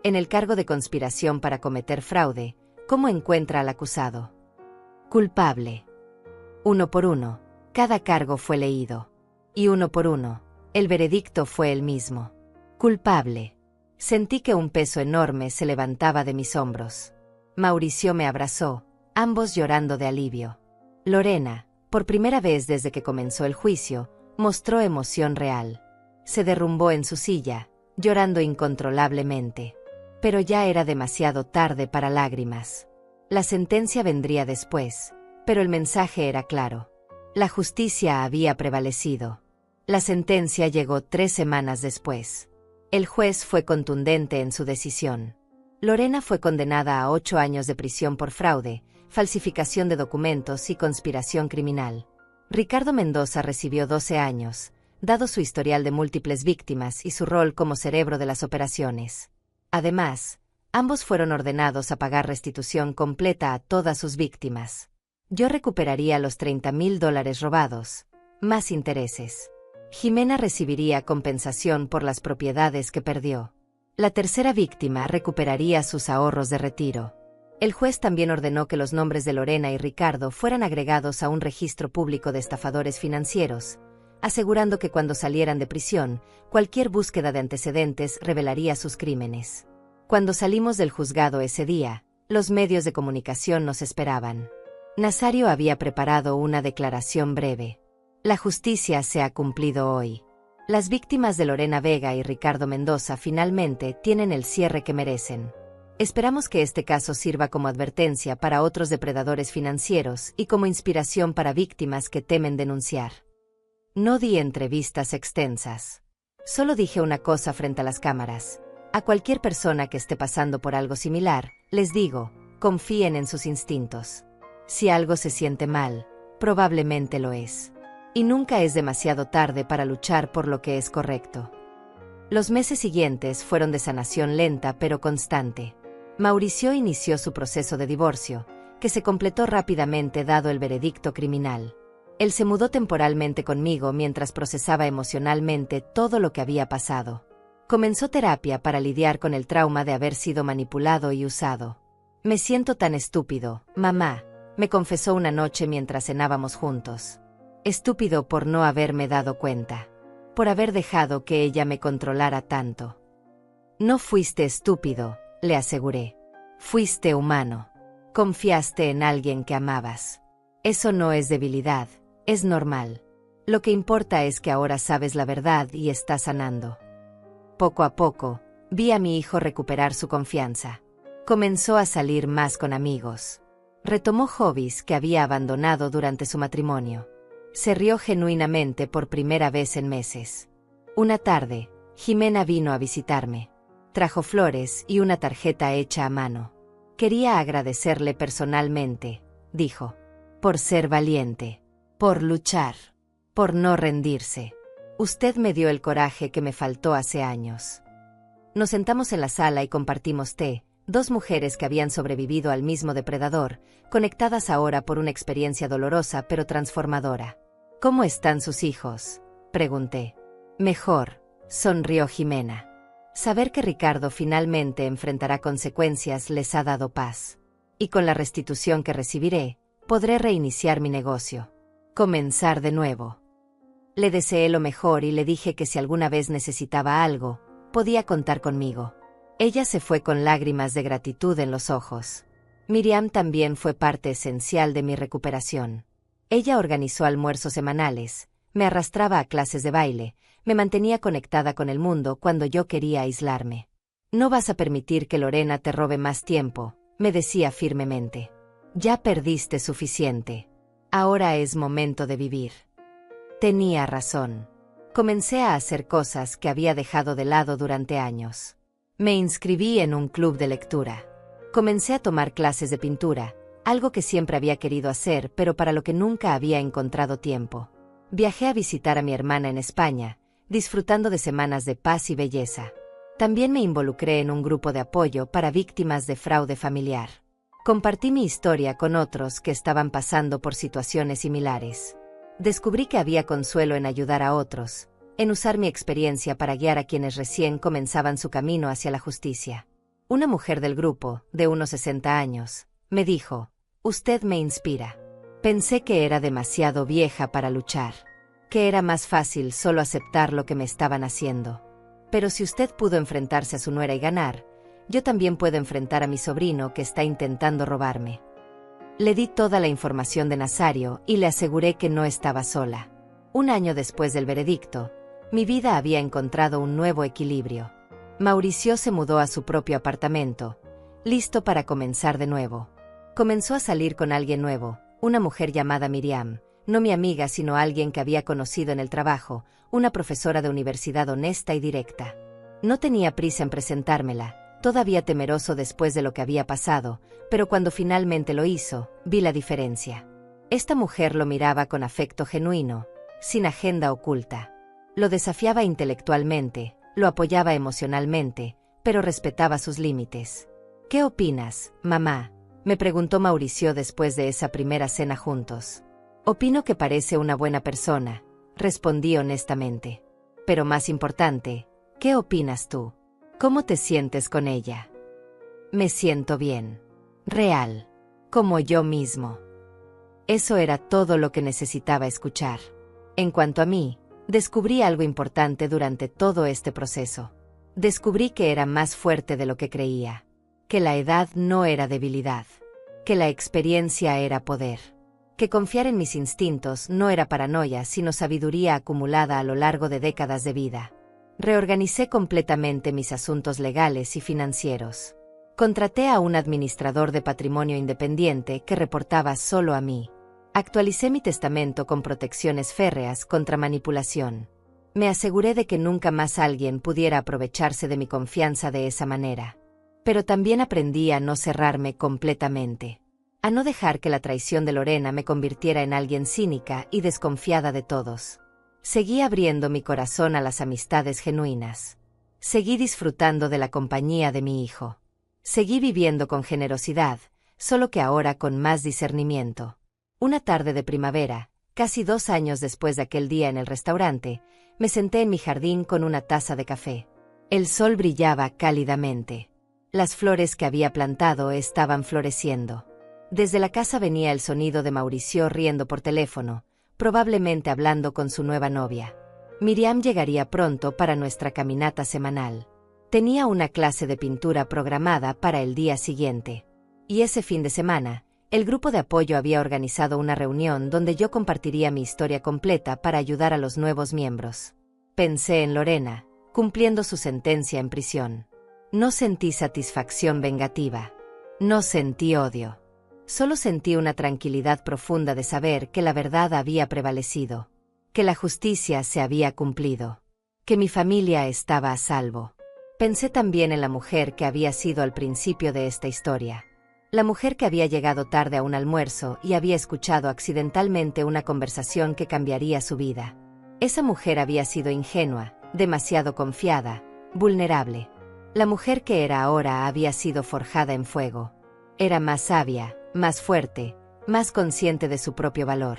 En el cargo de conspiración para cometer fraude, ¿cómo encuentra al acusado? Culpable. 1 por 1, cada cargo fue leído. Y 1 por 1, el veredicto fue el mismo. Culpable. Sentí que un peso enorme se levantaba de mis hombros. Mauricio me abrazó, ambos llorando de alivio. Lorena, por primera vez desde que comenzó el juicio, mostró emoción real. Se derrumbó en su silla, llorando incontrolablemente. Pero ya era demasiado tarde para lágrimas. La sentencia vendría después, pero el mensaje era claro. La justicia había prevalecido. La sentencia llegó 3 semanas después. El juez fue contundente en su decisión. Lorena fue condenada a 8 años de prisión por fraude, falsificación de documentos y conspiración criminal. Ricardo Mendoza recibió 12 años, dado su historial de múltiples víctimas y su rol como cerebro de las operaciones. Además, ambos fueron ordenados a pagar restitución completa a todas sus víctimas. Yo recuperaría los $30,000 robados, más intereses. Jimena recibiría compensación por las propiedades que perdió. La tercera víctima recuperaría sus ahorros de retiro. El juez también ordenó que los nombres de Lorena y Ricardo fueran agregados a un registro público de estafadores financieros, asegurando que cuando salieran de prisión, cualquier búsqueda de antecedentes revelaría sus crímenes. Cuando salimos del juzgado ese día, los medios de comunicación nos esperaban. Nazario había preparado una declaración breve. La justicia se ha cumplido hoy. Las víctimas de Lorena Vega y Ricardo Mendoza finalmente tienen el cierre que merecen. Esperamos que este caso sirva como advertencia para otros depredadores financieros y como inspiración para víctimas que temen denunciar. No di entrevistas extensas. Solo dije una cosa frente a las cámaras. A cualquier persona que esté pasando por algo similar, les digo, confíen en sus instintos. Si algo se siente mal, probablemente lo es. Y nunca es demasiado tarde para luchar por lo que es correcto. Los meses siguientes fueron de sanación lenta pero constante. Mauricio inició su proceso de divorcio, que se completó rápidamente dado el veredicto criminal. Él se mudó temporalmente conmigo mientras procesaba emocionalmente todo lo que había pasado. Comenzó terapia para lidiar con el trauma de haber sido manipulado y usado. Me siento tan estúpido, mamá, me confesó una noche mientras cenábamos juntos. Estúpido por no haberme dado cuenta. Por haber dejado que ella me controlara tanto. No fuiste estúpido, le aseguré. Fuiste humano. Confiaste en alguien que amabas. Eso no es debilidad, es normal. Lo que importa es que ahora sabes la verdad y estás sanando. Poco a poco, vi a mi hijo recuperar su confianza. Comenzó a salir más con amigos. Retomó hobbies que había abandonado durante su matrimonio. Se rió genuinamente por primera vez en meses. Una tarde, Jimena vino a visitarme. Trajo flores y una tarjeta hecha a mano. Quería agradecerle personalmente, dijo, por ser valiente, por luchar, por no rendirse. Usted me dio el coraje que me faltó hace años. Nos sentamos en la sala y compartimos té, 2 mujeres que habían sobrevivido al mismo depredador, conectadas ahora por una experiencia dolorosa pero transformadora. ¿Cómo están sus hijos?, pregunté. Mejor, sonrió Jimena. Saber que Ricardo finalmente enfrentará consecuencias les ha dado paz. Y con la restitución que recibiré, podré reiniciar mi negocio. Comenzar de nuevo. Le deseé lo mejor y le dije que si alguna vez necesitaba algo, podía contar conmigo. Ella se fue con lágrimas de gratitud en los ojos. Miriam también fue parte esencial de mi recuperación. Ella organizó almuerzos semanales, me arrastraba a clases de baile, me mantenía conectada con el mundo cuando yo quería aislarme. No vas a permitir que Lorena te robe más tiempo, me decía firmemente. Ya perdiste suficiente. Ahora es momento de vivir. Tenía razón. Comencé a hacer cosas que había dejado de lado durante años. Me inscribí en un club de lectura. Comencé a tomar clases de pintura, algo que siempre había querido hacer pero para lo que nunca había encontrado tiempo. Viajé a visitar a mi hermana en España, disfrutando de semanas de paz y belleza. También me involucré en un grupo de apoyo para víctimas de fraude familiar. Compartí mi historia con otros que estaban pasando por situaciones similares. Descubrí que había consuelo en ayudar a otros, en usar mi experiencia para guiar a quienes recién comenzaban su camino hacia la justicia. Una mujer del grupo, de unos 60 años, me dijo: «Usted me inspira». Pensé que era demasiado vieja para luchar, que era más fácil solo aceptar lo que me estaban haciendo. Pero si usted pudo enfrentarse a su nuera y ganar, yo también puedo enfrentar a mi sobrino que está intentando robarme. Le di toda la información de Nazario y le aseguré que no estaba sola. Un año después del veredicto, mi vida había encontrado un nuevo equilibrio. Mauricio se mudó a su propio apartamento, listo para comenzar de nuevo. Comenzó a salir con alguien nuevo, una mujer llamada Miriam, no mi amiga sino alguien que había conocido en el trabajo, una profesora de universidad honesta y directa. No tenía prisa en presentármela, todavía temeroso después de lo que había pasado, pero cuando finalmente lo hizo, vi la diferencia. Esta mujer lo miraba con afecto genuino, sin agenda oculta. Lo desafiaba intelectualmente, lo apoyaba emocionalmente, pero respetaba sus límites. «¿Qué opinas, mamá?», me preguntó Mauricio después de esa primera cena juntos. «Opino que parece una buena persona», respondí honestamente. «Pero más importante, ¿qué opinas tú? ¿Cómo te sientes con ella?» «Me siento bien. Real. Como yo mismo». Eso era todo lo que necesitaba escuchar. En cuanto a mí, descubrí algo importante durante todo este proceso. Descubrí que era más fuerte de lo que creía. Que la edad no era debilidad. Que la experiencia era poder. Que confiar en mis instintos no era paranoia sino sabiduría acumulada a lo largo de décadas de vida. Reorganicé completamente mis asuntos legales y financieros. Contraté a un administrador de patrimonio independiente que reportaba solo a mí. Actualicé mi testamento con protecciones férreas contra manipulación. Me aseguré de que nunca más alguien pudiera aprovecharse de mi confianza de esa manera. Pero también aprendí a no cerrarme completamente. A no dejar que la traición de Lorena me convirtiera en alguien cínica y desconfiada de todos. Seguí abriendo mi corazón a las amistades genuinas. Seguí disfrutando de la compañía de mi hijo. Seguí viviendo con generosidad, solo que ahora con más discernimiento. Una tarde de primavera, casi 2 años después de aquel día en el restaurante, me senté en mi jardín con una taza de café. El sol brillaba cálidamente. Las flores que había plantado estaban floreciendo. Desde la casa venía el sonido de Mauricio riendo por teléfono, probablemente hablando con su nueva novia. Miriam llegaría pronto para nuestra caminata semanal. Tenía una clase de pintura programada para el día siguiente. Y ese fin de semana, el grupo de apoyo había organizado una reunión donde yo compartiría mi historia completa para ayudar a los nuevos miembros. Pensé en Lorena, cumpliendo su sentencia en prisión. No sentí satisfacción vengativa. No sentí odio. Solo sentí una tranquilidad profunda de saber que la verdad había prevalecido. Que la justicia se había cumplido. Que mi familia estaba a salvo. Pensé también en la mujer que había sido al principio de esta historia. La mujer que había llegado tarde a un almuerzo y había escuchado accidentalmente una conversación que cambiaría su vida. Esa mujer había sido ingenua, demasiado confiada, vulnerable. La mujer que era ahora había sido forjada en fuego. Era más sabia, más fuerte, más consciente de su propio valor.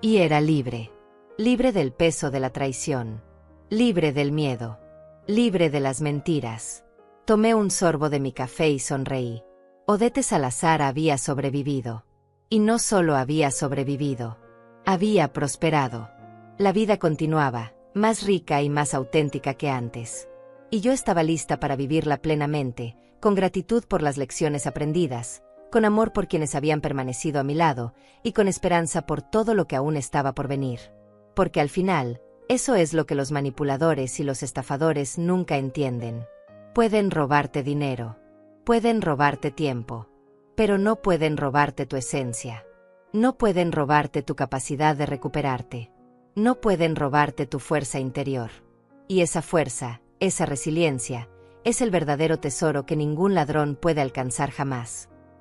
Y era libre. Libre del peso de la traición. Libre del miedo. Libre de las mentiras. Tomé un sorbo de mi café y sonreí. Odette Salazar había sobrevivido. Y no solo había sobrevivido. Había prosperado. La vida continuaba, más rica y más auténtica que antes. Y yo estaba lista para vivirla plenamente, con gratitud por las lecciones aprendidas, con amor por quienes habían permanecido a mi lado, y con esperanza por todo lo que aún estaba por venir. Porque al final, eso es lo que los manipuladores y los estafadores nunca entienden. Pueden robarte dinero, pueden robarte tiempo, pero no pueden robarte tu esencia. No pueden robarte tu capacidad de recuperarte. No pueden robarte tu fuerza interior. Y esa fuerza, esa resiliencia, es el verdadero tesoro que ningún ladrón puede alcanzar jamás.